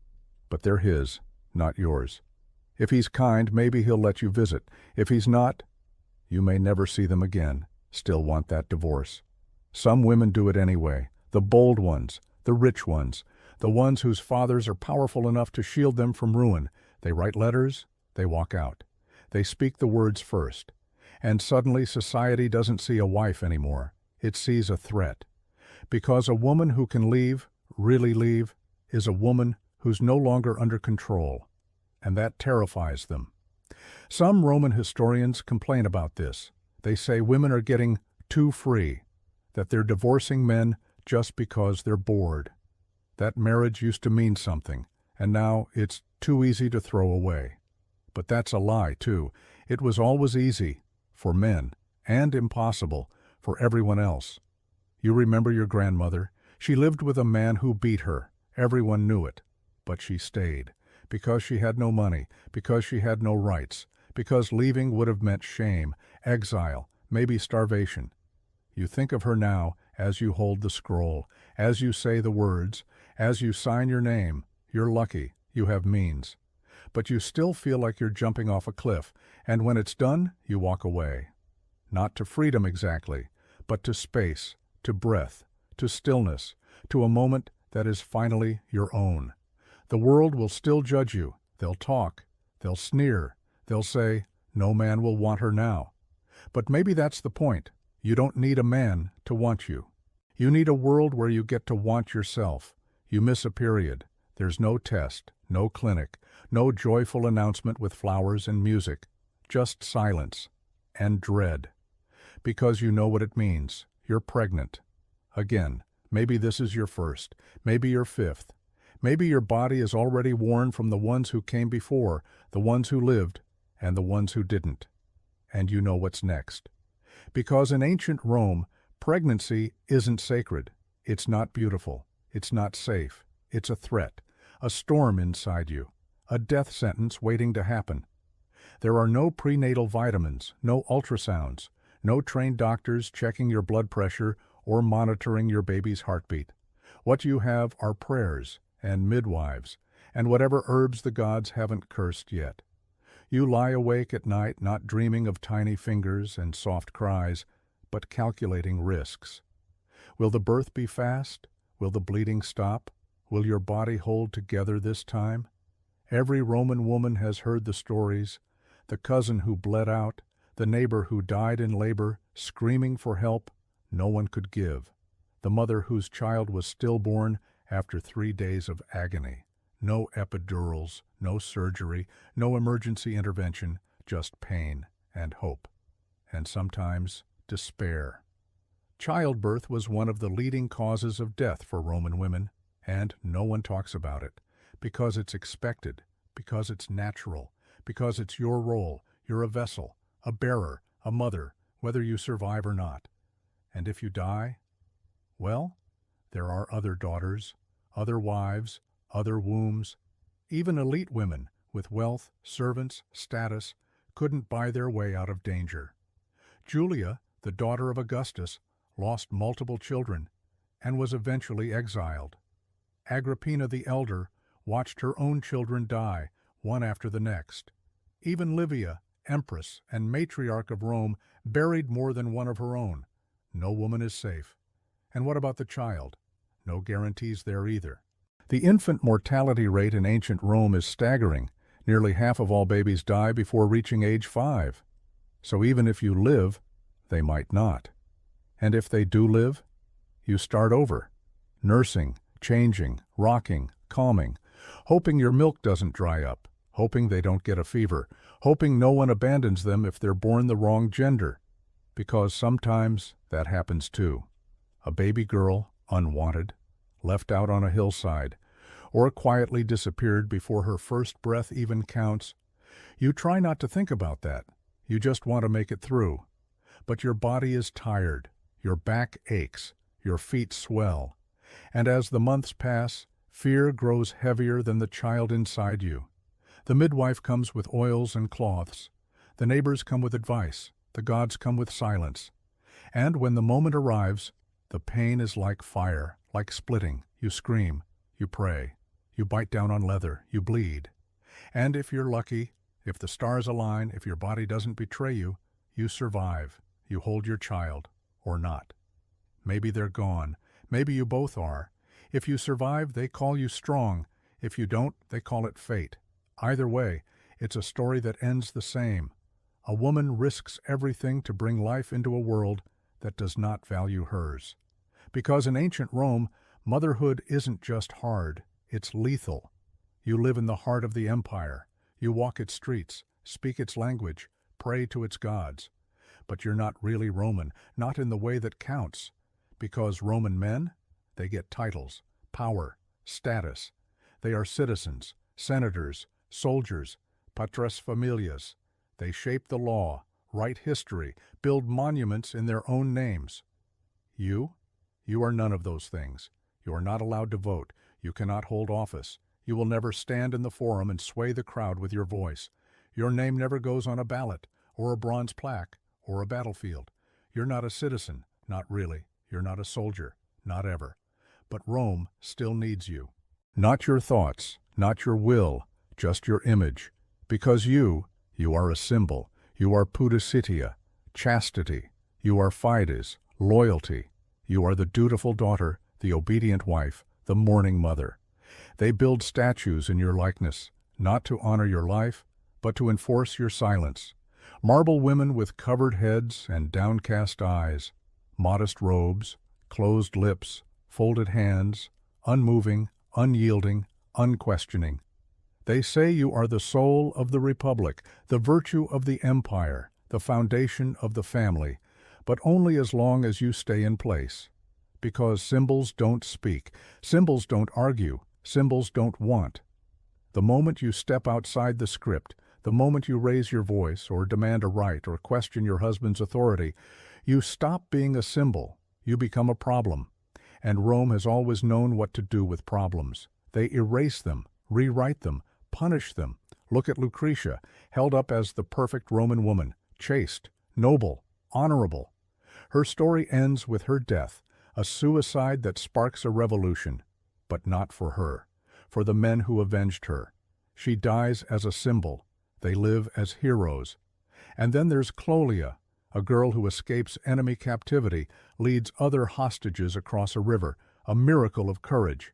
But they're his, not yours. If he's kind, maybe he'll let you visit. If he's not, you may never see them again. Still want that divorce. Some women do it anyway. The bold ones, the rich ones, the ones whose fathers are powerful enough to shield them from ruin. They write letters, they walk out. They speak the words first. And suddenly society doesn't see a wife anymore. It sees a threat. Because a woman who can leave, really leave, is a woman who's no longer under control. And that terrifies them. Some Roman historians complain about this. They say women are getting too free, that they're divorcing men just because they're bored. That marriage used to mean something, and now it's too easy to throw away. But that's a lie, too. It was always easy for men, and impossible for everyone else. You remember your grandmother? She lived with a man who beat her. Everyone knew it. But she stayed, because she had no money, because she had no rights, because leaving would have meant shame, exile, maybe starvation. You think of her now as you hold the scroll, as you say the words, as you sign your name. You're lucky, you have means. But you still feel like you're jumping off a cliff, and when it's done, you walk away. Not to freedom exactly, but to space, to breath, to stillness, to a moment that is finally your own. The world will still judge you. They'll talk. They'll sneer. They'll say, "No man will want her now." But maybe that's the point. You don't need a man to want you. You need a world where you get to want yourself. You miss a period. There's no test, no clinic, no joyful announcement with flowers and music. Just silence and dread. Because you know what it means. You're pregnant. Again, maybe this is your first, maybe your fifth. Maybe your body is already worn from the ones who came before, the ones who lived, and the ones who didn't. And you know what's next. Because in ancient Rome, pregnancy isn't sacred. It's not beautiful. It's not safe. It's a threat, a storm inside you, a death sentence waiting to happen. There are no prenatal vitamins, no ultrasounds, no trained doctors checking your blood pressure or monitoring your baby's heartbeat. What you have are prayers and midwives, and whatever herbs the gods haven't cursed yet. You lie awake at night not dreaming of tiny fingers and soft cries, but calculating risks. Will the birth be fast? Will the bleeding stop? Will your body hold together this time? Every Roman woman has heard the stories, the cousin who bled out, the neighbor who died in labor, screaming for help no one could give, the mother whose child was stillborn after 3 days of agony. No epidurals, no surgery, no emergency intervention, just pain and hope, and sometimes despair. Childbirth was one of the leading causes of death for Roman women, and no one talks about it, because it's expected, because it's natural, because it's your role. You're a vessel, a bearer, a mother, whether you survive or not. And if you die, well, there are other daughters, other wives, other wombs. Even elite women with wealth, servants, status, couldn't buy their way out of danger. Julia, the daughter of Augustus, lost multiple children and was eventually exiled. Agrippina the Elder watched her own children die, one after the next. Even Livia, empress and matriarch of Rome, buried more than one of her own. No woman is safe. And what about the child? No guarantees there either. The infant mortality rate in ancient Rome is staggering. Nearly half of all babies die before reaching age 5. So even if you live, they might not. And if they do live, you start over. Nursing, changing, rocking, calming, hoping your milk doesn't dry up, hoping they don't get a fever, hoping no one abandons them if they're born the wrong gender. Because sometimes that happens too. A baby girl, unwanted, left out on a hillside, or quietly disappeared before her first breath even counts. You try not to think about that. You just want to make it through. But your body is tired, your back aches, your feet swell. And as the months pass, fear grows heavier than the child inside you. The midwife comes with oils and cloths. The neighbors come with advice. The gods come with silence. And when the moment arrives, the pain is like fire, like splitting. You scream, you pray, you bite down on leather, you bleed. And if you're lucky, if the stars align, if your body doesn't betray you, you survive. You hold your child, or not. Maybe they're gone. Maybe you both are. If you survive, they call you strong. If you don't, they call it fate. Either way, it's a story that ends the same. A woman risks everything to bring life into a world that does not value hers. Because in ancient Rome, motherhood isn't just hard, it's lethal. You live in the heart of the empire. You walk its streets, speak its language, pray to its gods. But you're not really Roman, not in the way that counts. Because Roman men, they get titles, power, status. They are citizens, senators, soldiers, patres familias. They shape the law, write history, build monuments in their own names. You are none of those things. You are not allowed to vote. You cannot hold office. You will never stand in the forum and sway the crowd with your voice. Your name never goes on a ballot, or a bronze plaque, or a battlefield. You're not a citizen, not really. You're not a soldier, not ever. But Rome still needs you. Not your thoughts, not your will, just your image. Because you are a symbol. You are pudicitia, chastity. You are fides, loyalty. You are the dutiful daughter, the obedient wife, the mourning mother. They build statues in your likeness, not to honor your life, but to enforce your silence. Marble women with covered heads and downcast eyes, modest robes, closed lips, folded hands, unmoving, unyielding, unquestioning. They say you are the soul of the republic, the virtue of the empire, the foundation of the family, but only as long as you stay in place. Because symbols don't speak, symbols don't argue, symbols don't want. The moment you step outside the script, the moment you raise your voice or demand a right or question your husband's authority, you stop being a symbol, you become a problem. And Rome has always known what to do with problems. They erase them, rewrite them, punish them. Look at Lucretia, held up as the perfect Roman woman, chaste, noble, honorable. Her story ends with her death, a suicide that sparks a revolution. But not for her, for the men who avenged her. She dies as a symbol. They live as heroes. And then there's Cloelia, a girl who escapes enemy captivity, leads other hostages across a river, a miracle of courage.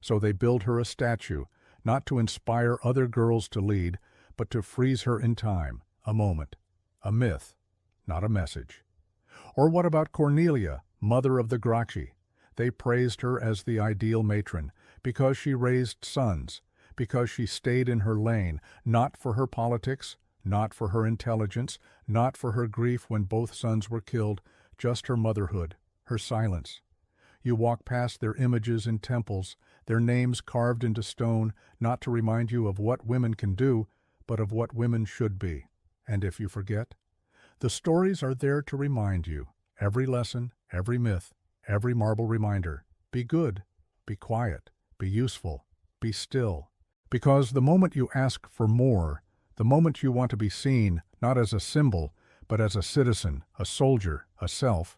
So they build her a statue, not to inspire other girls to lead, but to freeze her in time, a moment, a myth, not a message. Or what about Cornelia, mother of the Gracchi? They praised her as the ideal matron, because she raised sons, because she stayed in her lane, not for her politics, not for her intelligence, not for her grief when both sons were killed, just her motherhood, her silence. You walk past their images in temples, their names carved into stone, not to remind you of what women can do, but of what women should be. And if you forget, the stories are there to remind you. Every lesson, every myth, every marble reminder. Be good, be quiet, be useful, be still. Because the moment you ask for more, the moment you want to be seen, not as a symbol, but as a citizen, a soldier, a self,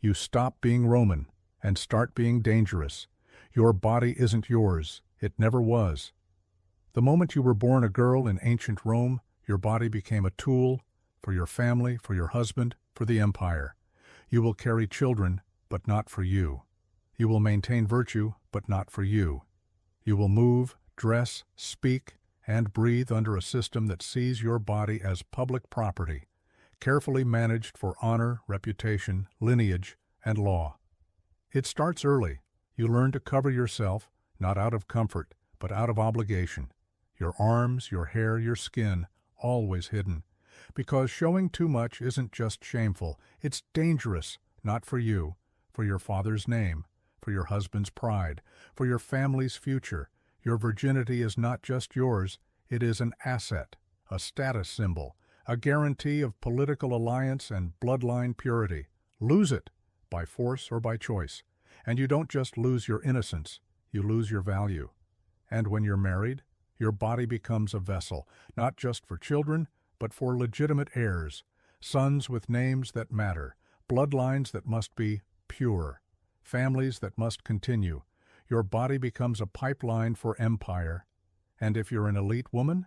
you stop being Roman and start being dangerous. Your body isn't yours. It never was. The moment you were born a girl in ancient Rome, your body became a tool for your family, for your husband, for the empire. You will carry children, but not for you. You will maintain virtue, but not for you. You will move, dress, speak, and breathe under a system that sees your body as public property, carefully managed for honor, reputation, lineage, and law. It starts early. You learn to cover yourself, not out of comfort, but out of obligation. Your arms, your hair, your skin, always hidden. Because showing too much isn't just shameful, it's dangerous, not for you, for your father's name, for your husband's pride, for your family's future. Your virginity is not just yours, it is an asset, a status symbol, a guarantee of political alliance and bloodline purity. Lose it, by force or by choice. And you don't just lose your innocence, you lose your value. And when you're married, your body becomes a vessel, not just for children, but for legitimate heirs, sons with names that matter, bloodlines that must be pure, families that must continue. Your body becomes a pipeline for empire. And if you're an elite woman,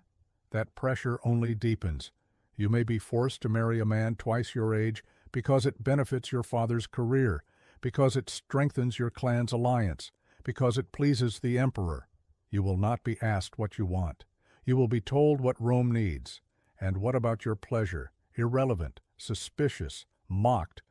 that pressure only deepens. You may be forced to marry a man twice your age because it benefits your father's career, because it strengthens your clan's alliance, because it pleases the emperor. You will not be asked what you want. You will be told what Rome needs. And what about your pleasure? Irrelevant, suspicious, mocked.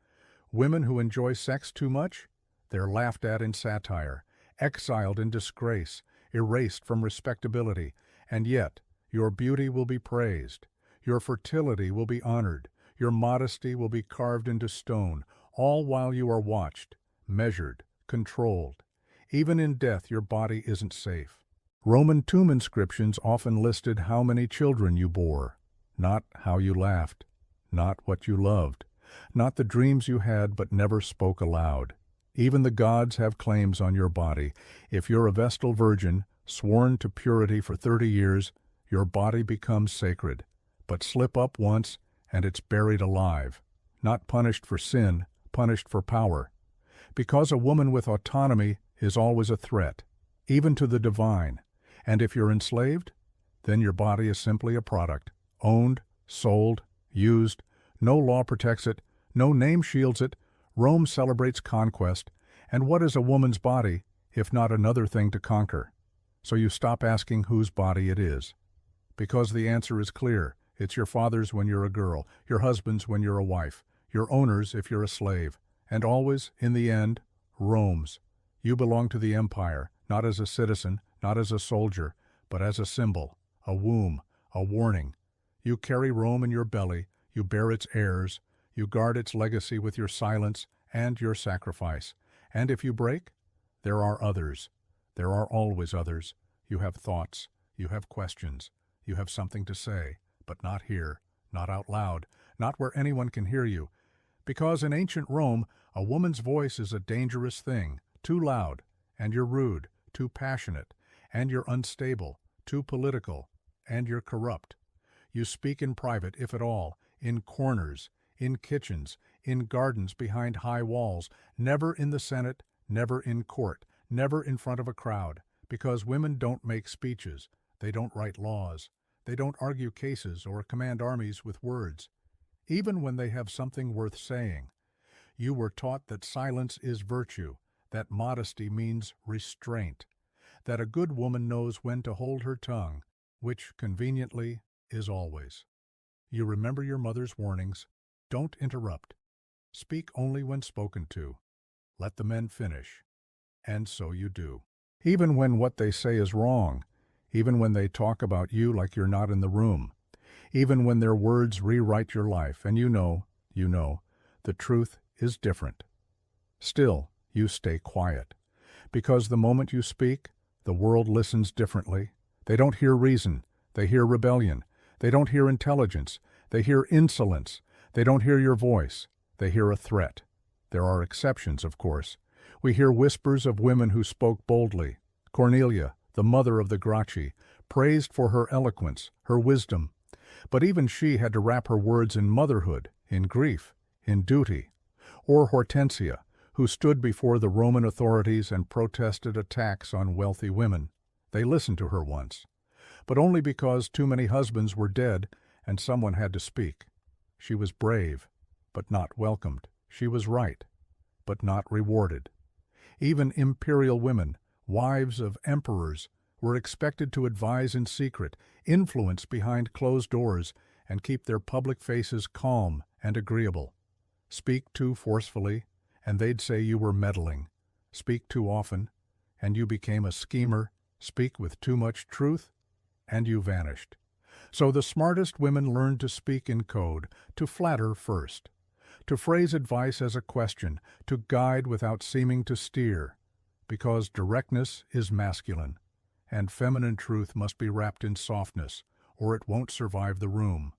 Women who enjoy sex too much? They're laughed at in satire, exiled in disgrace, erased from respectability. And yet, your beauty will be praised. Your fertility will be honored. Your modesty will be carved into stone, all while you are watched, measured, controlled. Even in death, your body isn't safe. Roman tomb inscriptions often listed how many children you bore, not how you laughed, not what you loved, not the dreams you had but never spoke aloud. Even the gods have claims on your body. If you're a Vestal virgin, sworn to purity for 30 years, your body becomes sacred. But slip up once, and it's buried alive, not punished for sin, punished for power. Because a woman with autonomy is always a threat, even to the divine. And if you're enslaved, then your body is simply a product, owned, sold, used. No law protects it, no name shields it. Rome celebrates conquest, and what is a woman's body, if not another thing to conquer? So you stop asking whose body it is. Because the answer is clear. It's your father's when you're a girl, your husband's when you're a wife, your owner's if you're a slave, and always, in the end, Rome's. You belong to the empire, not as a citizen, not as a soldier, but as a symbol, a womb, a warning. You carry Rome in your belly, you bear its heirs, you guard its legacy with your silence and your sacrifice. And if you break, there are others. There are always others. You have thoughts, you have questions, you have something to say, but not here, not out loud, not where anyone can hear you. Because in ancient Rome, a woman's voice is a dangerous thing, too loud, and you're rude, too passionate, and you're unstable, too political, and you're corrupt. You speak in private, if at all, in corners, in kitchens, in gardens behind high walls, never in the Senate, never in court, never in front of a crowd, because women don't make speeches, they don't write laws, they don't argue cases or command armies with words, even when they have something worth saying. You were taught that silence is virtue, that modesty means restraint, that a good woman knows when to hold her tongue, which, conveniently, is always. You remember your mother's warnings. Don't interrupt. Speak only when spoken to. Let the men finish. And so you do. Even when what they say is wrong, even when they talk about you like you're not in the room, even when their words rewrite your life, and you know, the truth is different. Still, you stay quiet, because the moment you speak, the world listens differently. They don't hear reason, they hear rebellion. They don't hear intelligence, they hear insolence. They don't hear your voice, they hear a threat. There are exceptions, of course. We hear whispers of women who spoke boldly. Cornelia, the mother of the Gracchi, praised for her eloquence, her wisdom. But even she had to wrap her words in motherhood, in grief, in duty. Or Hortensia, who stood before the Roman authorities and protested attacks on wealthy women. They listened to her once, but only because too many husbands were dead and someone had to speak. She was brave, but not welcomed. She was right, but not rewarded. Even imperial women, wives of emperors, were expected to advise in secret, influence behind closed doors, and keep their public faces calm and agreeable. Speak too forcefully, and they'd say you were meddling. Speak too often, and you became a schemer. Speak with too much truth, and you vanished. So the smartest women learned to speak in code, to flatter first, to phrase advice as a question, to guide without seeming to steer, because directness is masculine, and feminine truth must be wrapped in softness, or it won't survive the room.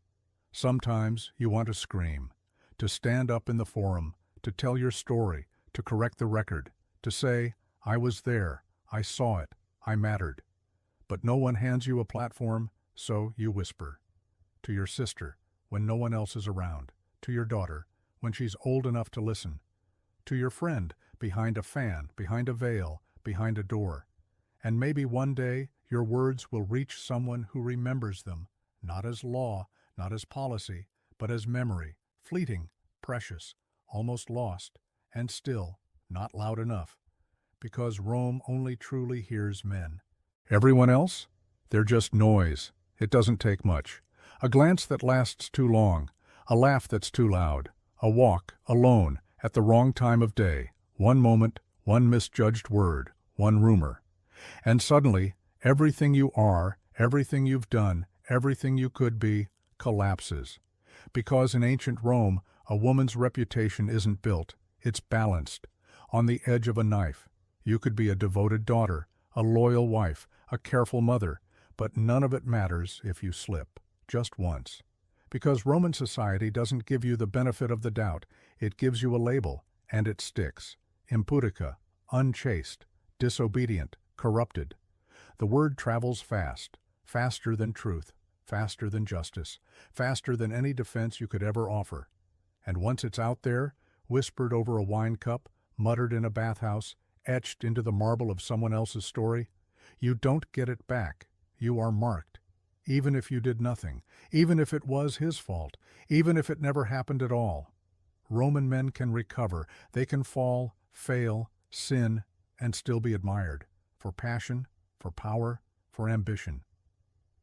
Sometimes you want to scream, to stand up in the forum, to tell your story, to correct the record, to say, I was there, I saw it, I mattered. But no one hands you a platform, so you whisper. To your sister, when no one else is around. To your daughter, when she's old enough to listen. To your friend, behind a fan, behind a veil, behind a door. And maybe one day your words will reach someone who remembers them, not as law, not as policy, but as memory, fleeting, precious, almost lost, and still not loud enough, because Rome only truly hears men. Everyone else? They're just noise. It doesn't take much. A glance that lasts too long, a laugh that's too loud, a walk, alone, at the wrong time of day, one moment, one misjudged word, one rumor. And suddenly, everything you are, everything you've done, everything you could be, collapses. Because in ancient Rome, a woman's reputation isn't built, it's balanced. On the edge of a knife, you could be a devoted daughter, a loyal wife, a careful mother, but none of it matters if you slip, just once. Because Roman society doesn't give you the benefit of the doubt, it gives you a label, and it sticks. Impudica, unchaste, disobedient, corrupted. The word travels fast, faster than truth, faster than justice, faster than any defense you could ever offer. And once it's out there, whispered over a wine cup, muttered in a bathhouse, etched into the marble of someone else's story, you don't get it back. You are marked. Even if you did nothing, even if it was his fault, even if it never happened at all. Roman men can recover. They can fall, fail, sin, and still be admired. For passion, for power, for ambition.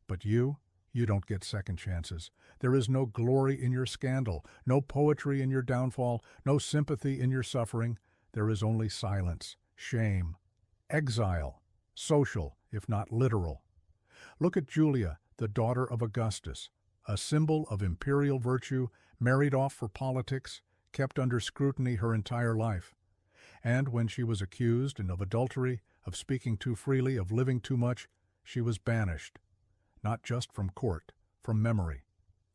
But you don't get second chances. There is no glory in your scandal, no poetry in your downfall, no sympathy in your suffering. There is only silence, shame, exile, social, if not literal. Look at Julia, the daughter of Augustus, a symbol of imperial virtue, married off for politics, kept under scrutiny her entire life. And when she was accused of adultery, of speaking too freely, of living too much, she was banished. Not just from court, from memory.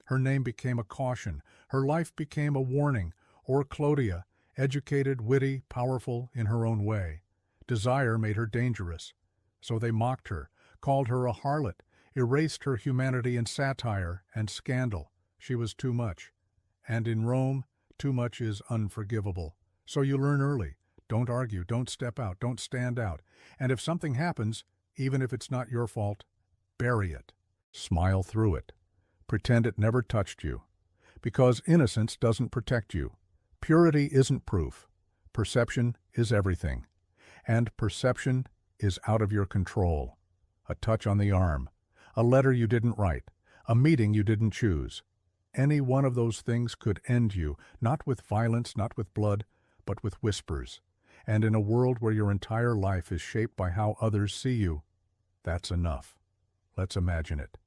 Her name became a caution, her life became a warning, or Clodia, educated, witty, powerful in her own way. Desire made her dangerous. So they mocked her, called her a harlot, erased her humanity in satire and scandal. She was too much. And in Rome, too much is unforgivable. So you learn early. Don't argue, don't step out, don't stand out. And if something happens, even if it's not your fault, bury it. Smile through it. Pretend it never touched you. Because innocence doesn't protect you. Purity isn't proof. Perception is everything. And perception is out of your control. A touch on the arm, a letter you didn't write, a meeting you didn't choose. Any one of those things could end you, not with violence, not with blood, but with whispers. And in a world where your entire life is shaped by how others see you, that's enough. Let's imagine it.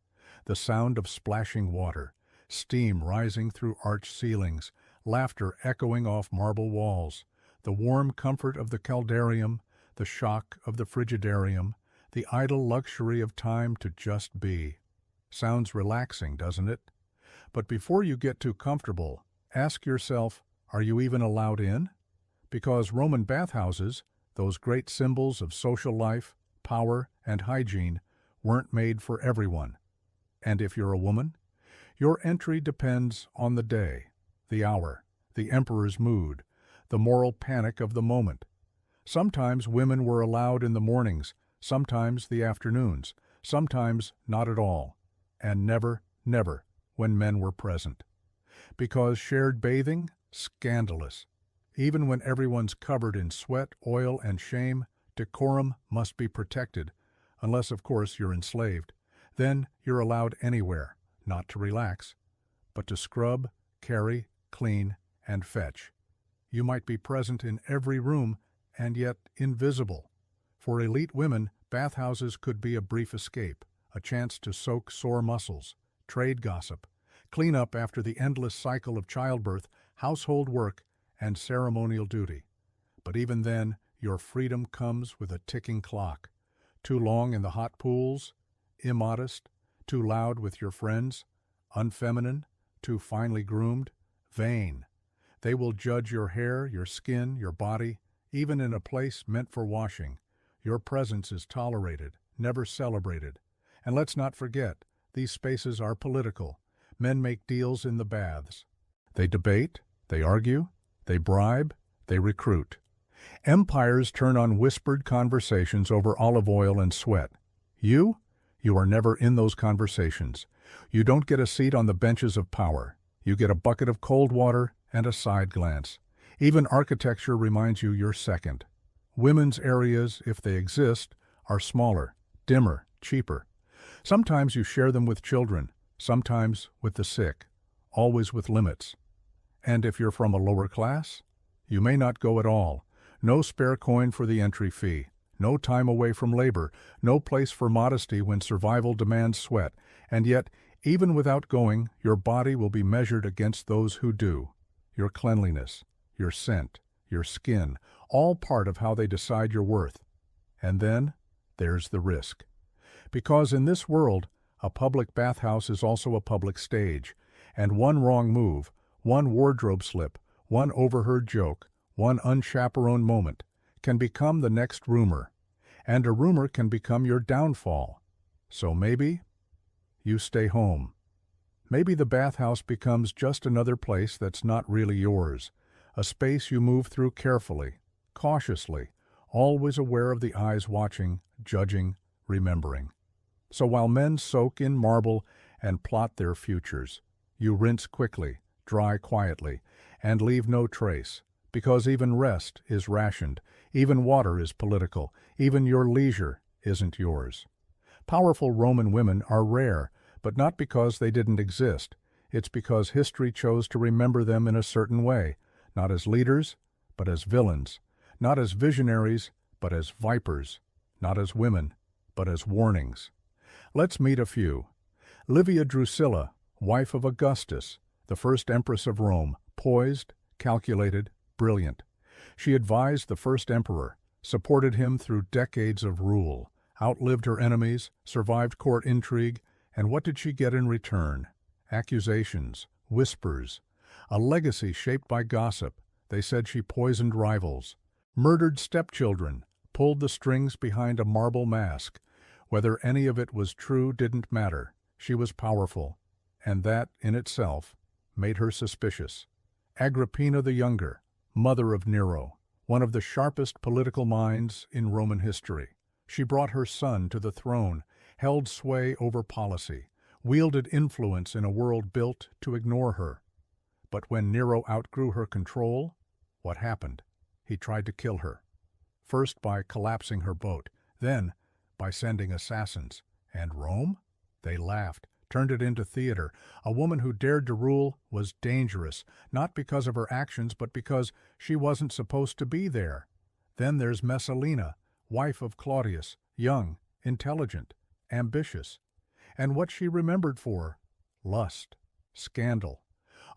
The sound of splashing water, steam rising through arched ceilings, laughter echoing off marble walls, the warm comfort of the caldarium, the shock of the frigidarium, the idle luxury of time to just be. Sounds relaxing, doesn't it? But before you get too comfortable, ask yourself, are you even allowed in? Because Roman bathhouses, those great symbols of social life, power, and hygiene, weren't made for everyone. And if you're a woman, your entry depends on the day, the hour, the emperor's mood, the moral panic of the moment. Sometimes women were allowed in the mornings, sometimes the afternoons, sometimes not at all, and never, never when men were present. Because shared bathing? Scandalous. Even when everyone's covered in sweat, oil, and shame, decorum must be protected, unless, of course, you're enslaved. Then you're allowed anywhere, not to relax, but to scrub, carry, clean, and fetch. You might be present in every room and yet invisible. For elite women, bathhouses could be a brief escape, a chance to soak sore muscles, trade gossip, clean up after the endless cycle of childbirth, household work, and ceremonial duty. But even then, your freedom comes with a ticking clock. Too long in the hot pools? Immodest? Too loud with your friends? Unfeminine? Too finely groomed? Vain. They will judge your hair, your skin, your body, even in a place meant for washing. Your presence is tolerated, never celebrated. And let's not forget, these spaces are political. Men make deals in the baths. They debate, they argue, they bribe, they recruit. Empires turn on whispered conversations over olive oil and sweat. You are never in those conversations. You don't get a seat on the benches of power. You get a bucket of cold water and a side glance. Even architecture reminds you you're second. Women's areas, if they exist, are smaller, dimmer, cheaper. Sometimes you share them with children, sometimes with the sick, always with limits. And if you're from a lower class, you may not go at all. No spare coin for the entry fee, no time away from labor, no place for modesty when survival demands sweat. And yet, even without going, your body will be measured against those who do. Your cleanliness, your scent, your skin, all part of how they decide your worth. And then, there's the risk. Because in this world, a public bathhouse is also a public stage, and one wrong move, one wardrobe slip, one overheard joke, one unchaperoned moment can become the next rumor, and a rumor can become your downfall. So maybe you stay home. Maybe the bathhouse becomes just another place that's not really yours, a space you move through carefully, cautiously, always aware of the eyes watching, judging, remembering. So while men soak in marble and plot their futures, you rinse quickly, dry quietly, and leave no trace, because even rest is rationed, even water is political, even your leisure isn't yours. Powerful Roman women are rare, but not because they didn't exist. It's because history chose to remember them in a certain way, not as leaders, but as villains, not as visionaries, but as vipers, not as women, but as warnings. Let's meet a few. Livia Drusilla, wife of Augustus, the first empress of Rome, poised, calculated, brilliant. She advised the first emperor, supported him through decades of rule, outlived her enemies, survived court intrigue, and what did she get in return? Accusations, whispers, a legacy shaped by gossip. They said she poisoned rivals, murdered stepchildren, pulled the strings behind a marble mask. Whether any of it was true didn't matter. She was powerful, and that, in itself, made her suspicious. Agrippina the Younger, mother of Nero, one of the sharpest political minds in Roman history. She brought her son to the throne, held sway over policy, wielded influence in a world built to ignore her. But when Nero outgrew her control, what happened? He tried to kill her. First by collapsing her boat, then by sending assassins. And Rome? They laughed, turned it into theater. A woman who dared to rule was dangerous, not because of her actions, but because she wasn't supposed to be there. Then there's Messalina, wife of Claudius, young, intelligent, ambitious. And what she remembered for? Lust, scandal,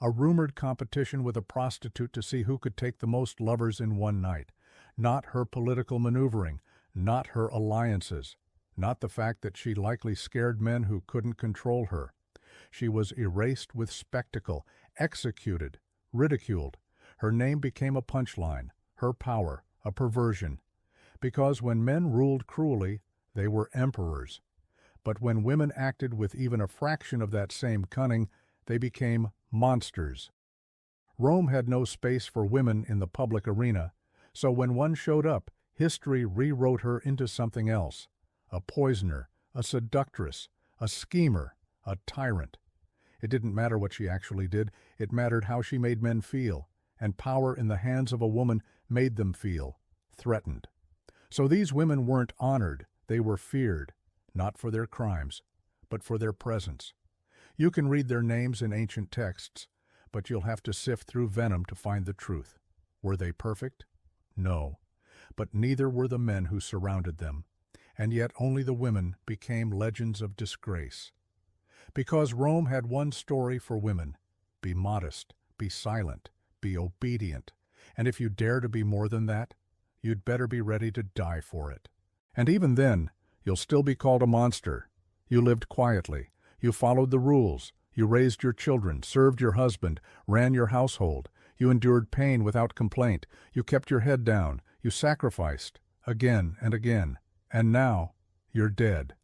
a rumored competition with a prostitute to see who could take the most lovers in one night. Not her political maneuvering, not her alliances, not the fact that she likely scared men who couldn't control her. She was erased with spectacle, executed, ridiculed. Her name became a punchline, her power, a perversion. Because when men ruled cruelly, they were emperors. But when women acted with even a fraction of that same cunning, they became monsters. Rome had no space for women in the public arena, so when one showed up, history rewrote her into something else. A poisoner, a seductress, a schemer, a tyrant. It didn't matter what she actually did, it mattered how she made men feel. and power in the hands of a woman made them feel threatened. So these women weren't honored, they were feared, not for their crimes, but for their presence. You can read their names in ancient texts, but you'll have to sift through venom to find the truth. Were they perfect? No, but neither were the men who surrounded them, and yet only the women became legends of disgrace. Because Rome had one story for women: be modest, be silent, be obedient, and if you dare to be more than that, you'd better be ready to die for it. And even then, you'll still be called a monster. You lived quietly, you followed the rules, you raised your children, served your husband, ran your household, you endured pain without complaint, you kept your head down, you sacrificed, again and again, and now you're dead.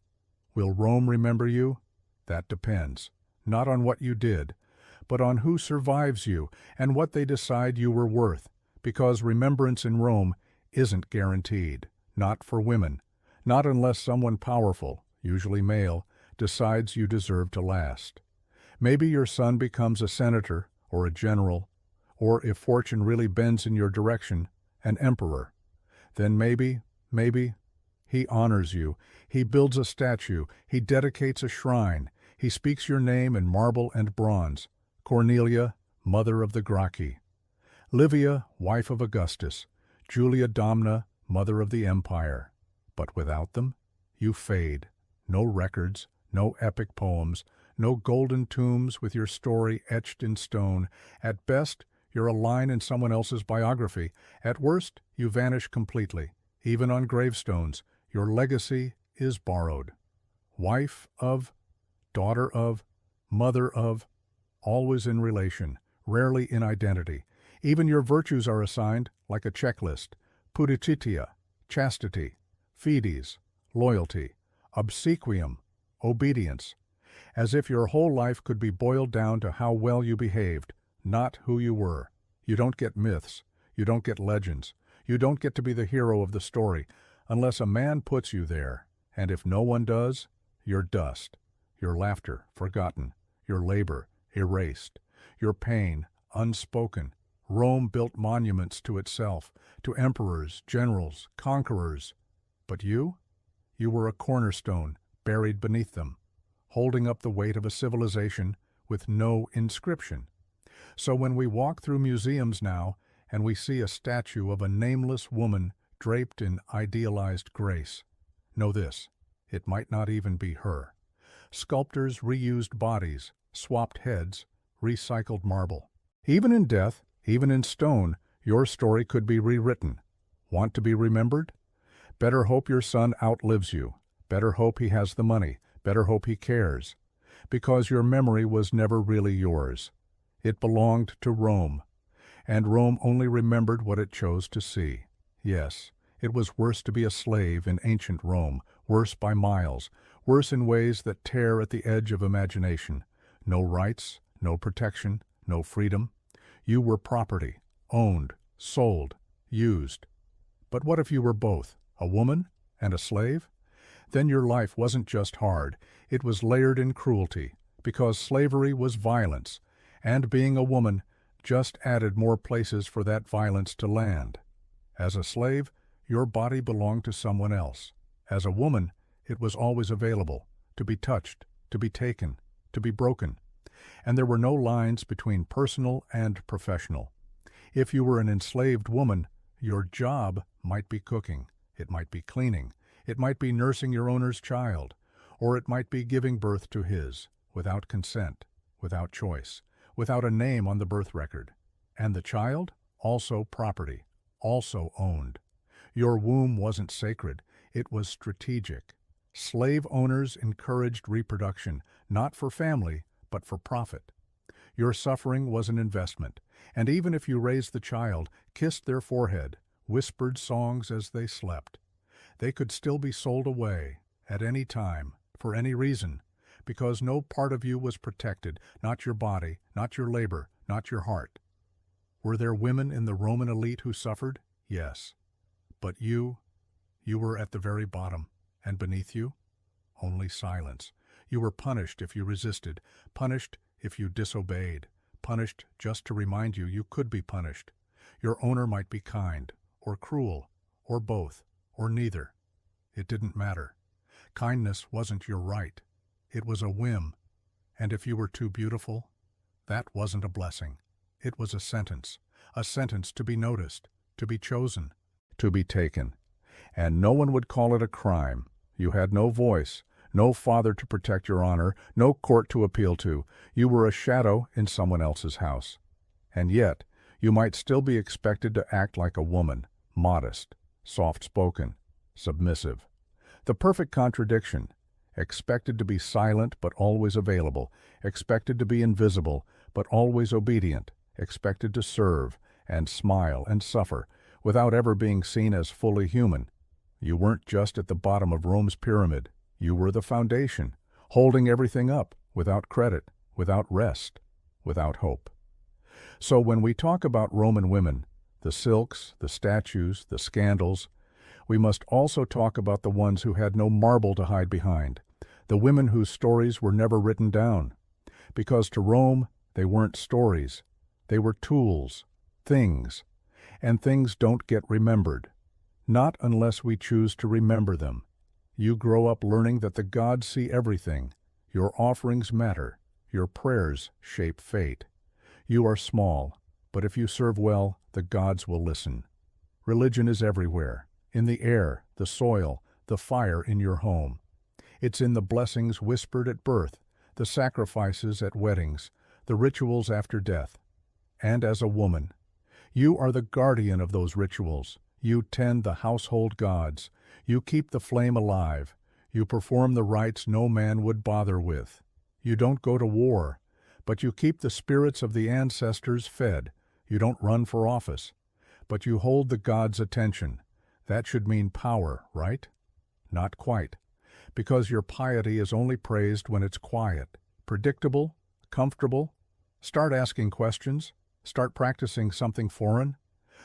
Will Rome remember you? That depends, not on what you did, but on who survives you and what they decide you were worth, because remembrance in Rome isn't guaranteed, not for women, not unless someone powerful, usually male, decides you deserve to last. Maybe your son becomes a senator or a general, or if fortune really bends in your direction, an emperor. Then maybe, he honors you, he builds a statue, he dedicates a shrine, he speaks your name in marble and bronze. Cornelia, mother of the Gracchi. Livia, wife of Augustus. Julia Domna, mother of the empire. But without them, you fade. No records, no epic poems, no golden tombs with your story etched in stone. At best, you're a line in someone else's biography. At worst, you vanish completely. Even on gravestones, your legacy is borrowed. Wife of, daughter of, mother of, always in relation, rarely in identity. Even your virtues are assigned, like a checklist: pudicitia, chastity, fides, loyalty, obsequium, obedience, as if your whole life could be boiled down to how well you behaved, not who you were. You don't get myths, you don't get legends, you don't get to be the hero of the story, unless a man puts you there, and if no one does, you're dust. Your laughter forgotten, your labor erased, your pain unspoken. Rome built monuments to itself, to emperors, generals, conquerors. But you were a cornerstone buried beneath them, holding up the weight of a civilization with no inscription. So when we walk through museums now and we see a statue of a nameless woman draped in idealized grace, know this: it might not even be her. Sculptors reused bodies, swapped heads, recycled marble. Even in death, even in stone, your story could be rewritten. Want to be remembered? Better hope your son outlives you. Better hope he has the money. Better hope he cares. Because your memory was never really yours. It belonged to Rome, and Rome only remembered what it chose to see. Yes, it was worse to be a slave in ancient Rome, worse by miles, worse in ways that tear at the edge of imagination. No rights, no protection, no freedom. You were property, owned, sold, used. But what if you were both, a woman and a slave? Then your life wasn't just hard, it was layered in cruelty, because slavery was violence, and being a woman just added more places for that violence to land. As a slave, your body belonged to someone else. As a woman, it was always available, to be touched, to be taken, to be broken. And there were no lines between personal and professional. If you were an enslaved woman, your job might be cooking, it might be cleaning, it might be nursing your owner's child, or it might be giving birth to his, without consent, without choice, without a name on the birth record. And the child? Also property, also owned. Your womb wasn't sacred, it was strategic. Slave owners encouraged reproduction, not for family, but for profit. Your suffering was an investment, and even if you raised the child, kissed their forehead, whispered songs as they slept, they could still be sold away, at any time, for any reason, because no part of you was protected, not your body, not your labor, not your heart. Were there women in the Roman elite who suffered? Yes. But you were at the very bottom, and beneath you, only silence. You were punished if you resisted, punished if you disobeyed, punished just to remind you you could be punished. Your owner might be kind, or cruel, or both, or neither. It didn't matter. Kindness wasn't your right. It was a whim. And if you were too beautiful, that wasn't a blessing. It was a sentence to be noticed, to be chosen, to be taken. And no one would call it a crime. You had no voice, no father to protect your honor, no court to appeal to. You were a shadow in someone else's house. And yet, you might still be expected to act like a woman, modest, soft-spoken, submissive. The perfect contradiction. Expected to be silent but always available, expected to be invisible but always obedient, expected to serve and smile and suffer without ever being seen as fully human. You weren't just at the bottom of Rome's pyramid. You were the foundation, holding everything up, without credit, without rest, without hope. So when we talk about Roman women, the silks, the statues, the scandals, we must also talk about the ones who had no marble to hide behind, the women whose stories were never written down. Because to Rome, they weren't stories. They were tools, things, and things don't get remembered. Not unless we choose to remember them. You grow up learning that the gods see everything. Your offerings matter. Your prayers shape fate. You are small, but if you serve well, the gods will listen. Religion is everywhere, in the air, the soil, the fire in your home. It's in the blessings whispered at birth, the sacrifices at weddings, the rituals after death. And as a woman, you are the guardian of those rituals. You tend the household gods. You keep the flame alive. You perform the rites no man would bother with. You don't go to war, but you keep the spirits of the ancestors fed. You don't run for office, but you hold the gods' attention. That should mean power, right? Not quite, because your piety is only praised when it's quiet, predictable, comfortable. Start asking questions. Start practicing something foreign.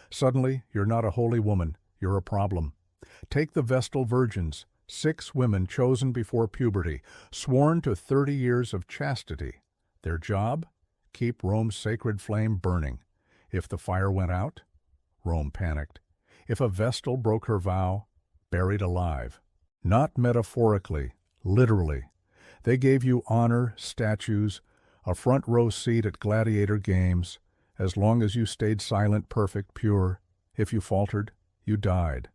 Suddenly, you're not a holy woman, you're a problem. Take the Vestal Virgins, 6 women chosen before puberty, sworn to 30 years of chastity. Their job? Keep Rome's sacred flame burning. If the fire went out, Rome panicked. If a Vestal broke her vow, buried alive. Not metaphorically, literally. They gave you honor, statues, a front row seat at gladiator games. As long as you stayed silent, perfect, pure, if you faltered, you died.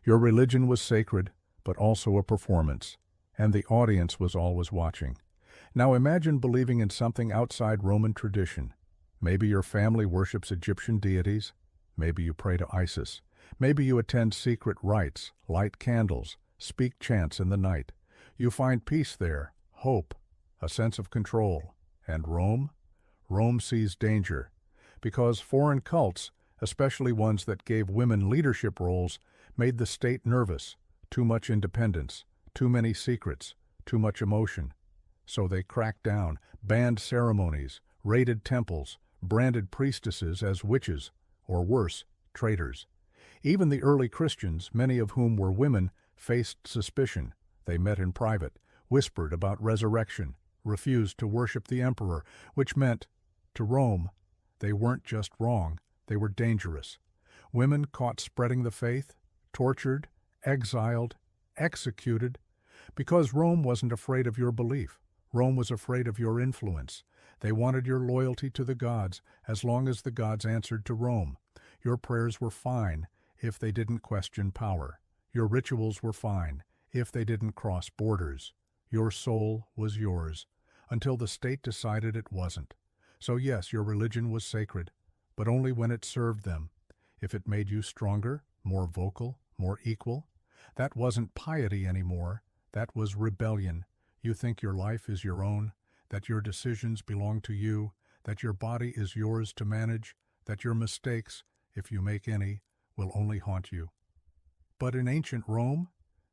Your religion was sacred, but also a performance, and the audience was always watching. Now imagine believing in something outside Roman tradition. Maybe your family worships Egyptian deities. Maybe you pray to Isis. Maybe you attend secret rites, light candles, speak chants in the night. You find peace there, hope, a sense of control. And Rome? Rome sees danger. Because foreign cults, especially ones that gave women leadership roles, made the state nervous. Too much independence, too many secrets, too much emotion. So they cracked down, banned ceremonies, raided temples, branded priestesses as witches, or worse, traitors. Even the early Christians, many of whom were women, faced suspicion. They met in private, whispered about resurrection, refused to worship the emperor, which meant, to Rome, they weren't just wrong, they were dangerous. Women caught spreading the faith, tortured, exiled, executed, because Rome wasn't afraid of your belief. Rome was afraid of your influence. They wanted your loyalty to the gods, as long as the gods answered to Rome. Your prayers were fine if they didn't question power. Your rituals were fine if they didn't cross borders. Your soul was yours, until the state decided it wasn't. So yes, your religion was sacred, but only when it served them. If it made you stronger, more vocal, more equal, that wasn't piety anymore. That was rebellion. You think your life is your own, that your decisions belong to you, that your body is yours to manage, that your mistakes, if you make any, will only haunt you. But in ancient Rome,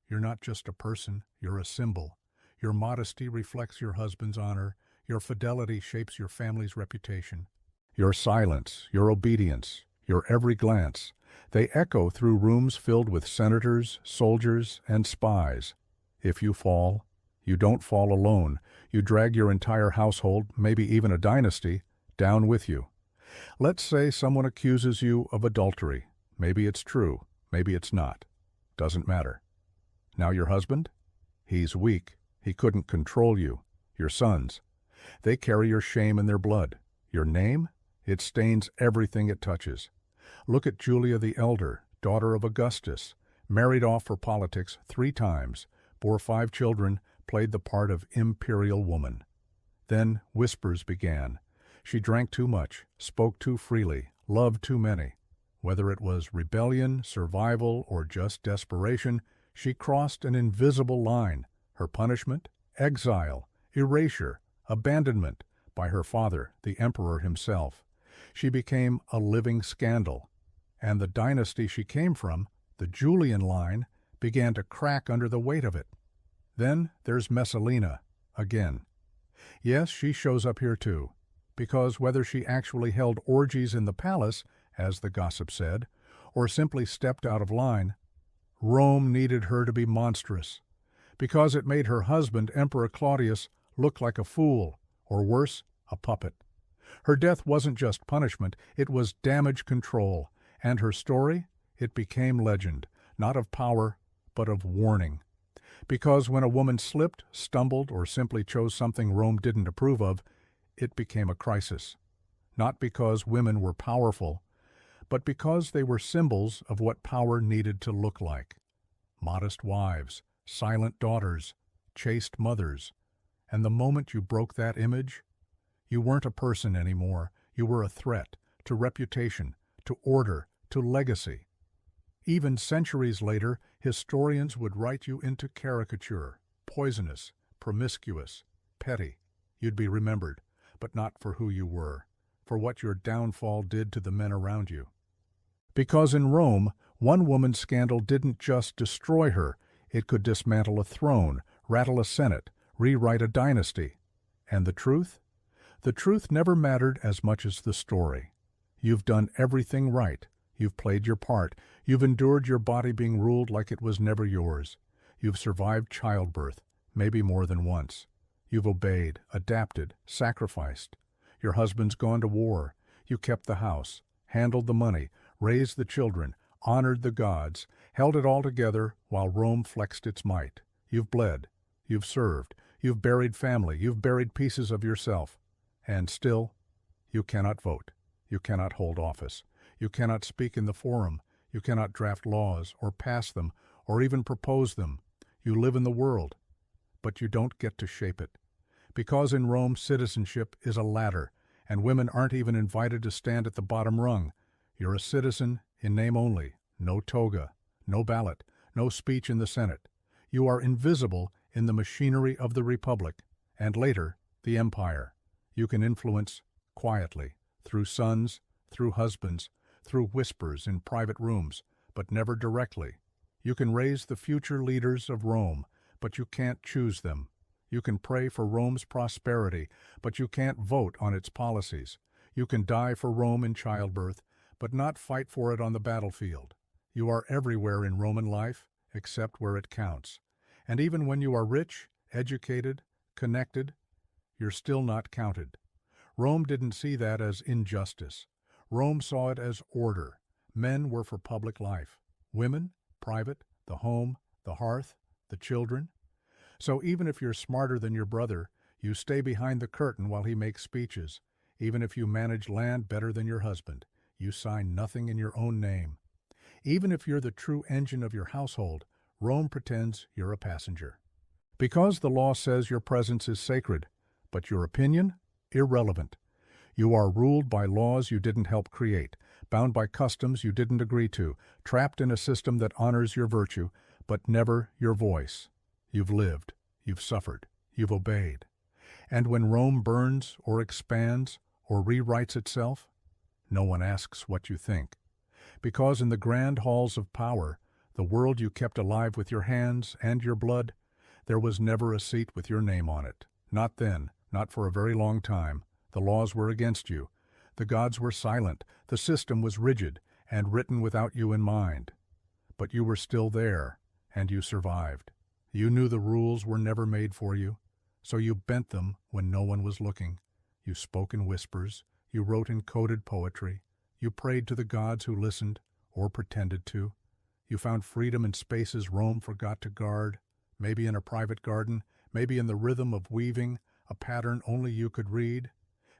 you're not just a person, you're a symbol. Your modesty reflects your husband's honor. Your fidelity shapes your family's reputation. Your silence, your obedience, your every glance, they echo through rooms filled with senators, soldiers, and spies. If you fall, you don't fall alone. You drag your entire household, maybe even a dynasty, down with you. Let's say someone accuses you of adultery. Maybe it's true, maybe it's not. Doesn't matter. Now your husband? He's weak. He couldn't control you. Your sons. They carry your shame in their blood. Your name? It stains everything it touches. Look at Julia the Elder, daughter of Augustus, married off for politics 3 times, bore 5 children, played the part of imperial woman. Then whispers began. She drank too much, spoke too freely, loved too many. Whether it was rebellion, survival, or just desperation, she crossed an invisible line. Her punishment? Exile, erasure, abandonment by her father, the emperor himself. She became a living scandal. And the dynasty she came from, the Julian line, began to crack under the weight of it. Then there's Messalina, again. Yes, she shows up here too, because whether she actually held orgies in the palace, as the gossip said, or simply stepped out of line, Rome needed her to be monstrous, because it made her husband, Emperor Claudius, look like a fool, or worse, a puppet. Her death wasn't just punishment, it was damage control, and her story, it became legend, not of power, but of warning. Because when a woman slipped, stumbled, or simply chose something Rome didn't approve of, it became a crisis. Not because women were powerful, but because they were symbols of what power needed to look like. Modest wives, silent daughters, chaste mothers. And the moment you broke that image, you weren't a person anymore. You were a threat to reputation, to order, to legacy. Even centuries later, historians would write you into caricature, poisonous, promiscuous, petty. You'd be remembered, but not for who you were, for what your downfall did to the men around you. Because in Rome, one woman's scandal didn't just destroy her, it could dismantle a throne, rattle a senate, rewrite a dynasty. And the truth? The truth never mattered as much as the story. You've done everything right. You've played your part. You've endured your body being ruled like it was never yours. You've survived childbirth, maybe more than once. You've obeyed, adapted, sacrificed. Your husband's gone to war. You kept the house, handled the money, raised the children, honored the gods, held it all together while Rome flexed its might. You've bled. You've served. You've buried family. You've buried pieces of yourself. And still, you cannot vote. You cannot hold office. You cannot speak in the forum. You cannot draft laws or pass them or even propose them. You live in the world, but you don't get to shape it. Because in Rome, citizenship is a ladder, and women aren't even invited to stand at the bottom rung. You're a citizen in name only, no toga, no ballot, no speech in the Senate. You are invisible in the machinery of the Republic, and later, the Empire. You can influence quietly, through sons, through husbands, through whispers in private rooms, but never directly. You can raise the future leaders of Rome, but you can't choose them. You can pray for Rome's prosperity, but you can't vote on its policies. You can die for Rome in childbirth, but not fight for it on the battlefield. You are everywhere in Roman life, except where it counts. And even when you are rich, educated, connected, you're still not counted. Rome didn't see that as injustice. Rome saw it as order. Men were for public life. Women, private, the home, the hearth, the children. So even if you're smarter than your brother, you stay behind the curtain while he makes speeches. Even if you manage land better than your husband, you sign nothing in your own name. Even if you're the true engine of your household, Rome pretends you're a passenger. Because the law says your presence is sacred, but your opinion, irrelevant. You are ruled by laws you didn't help create, bound by customs you didn't agree to, trapped in a system that honors your virtue, but never your voice. You've lived, you've suffered, you've obeyed. And when Rome burns or expands or rewrites itself, no one asks what you think. Because in the grand halls of power, the world you kept alive with your hands and your blood, there was never a seat with your name on it. Not then, not for a very long time. The laws were against you. The gods were silent. The system was rigid and written without you in mind. But you were still there, and you survived. You knew the rules were never made for you, so you bent them when no one was looking. You spoke in whispers. You wrote in coded poetry. You prayed to the gods who listened, or pretended to. You found freedom in spaces Rome forgot to guard, maybe in a private garden, maybe in the rhythm of weaving, a pattern only you could read,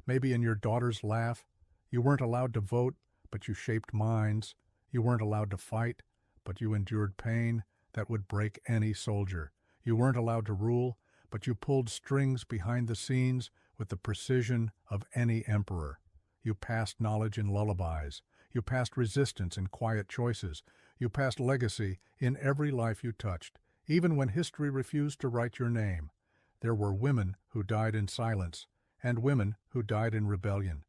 maybe in your daughter's laugh. You weren't allowed to vote, but you shaped minds. You weren't allowed to fight, but you endured pain that would break any soldier. You weren't allowed to rule, but you pulled strings behind the scenes with the precision of any emperor. You passed knowledge in lullabies. You passed resistance in quiet choices. You passed legacy in every life you touched, even when history refused to write your name. There were women who died in silence, and women who died in rebellion.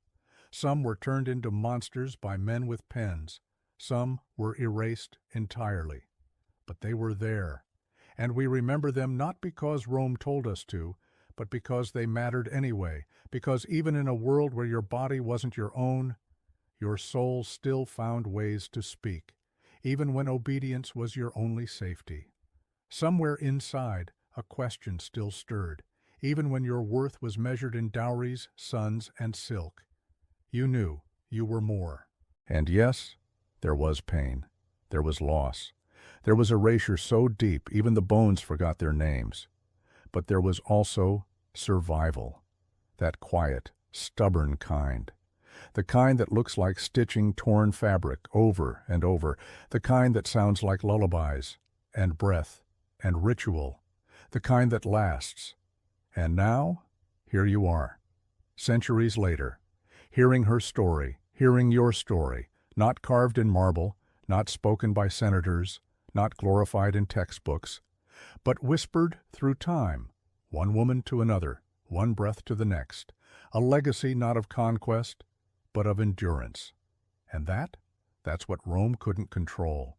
Some were turned into monsters by men with pens. Some were erased entirely. But they were there, and we remember them not because Rome told us to, but because they mattered anyway, because even in a world where your body wasn't your own, your soul still found ways to speak, even when obedience was your only safety. Somewhere inside, a question still stirred, even when your worth was measured in dowries, sons, and silk. You knew you were more. And yes, there was pain. There was loss. There was erasure so deep even the bones forgot their names. But there was also survival, that quiet, stubborn kind. The kind that looks like stitching torn fabric over and over, the kind that sounds like lullabies, and breath, and ritual, the kind that lasts. And now, here you are, centuries later, hearing her story, hearing your story, not carved in marble, not spoken by senators, not glorified in textbooks, but whispered through time, one woman to another, one breath to the next, a legacy not of conquest, but of endurance. And that's what Rome couldn't control.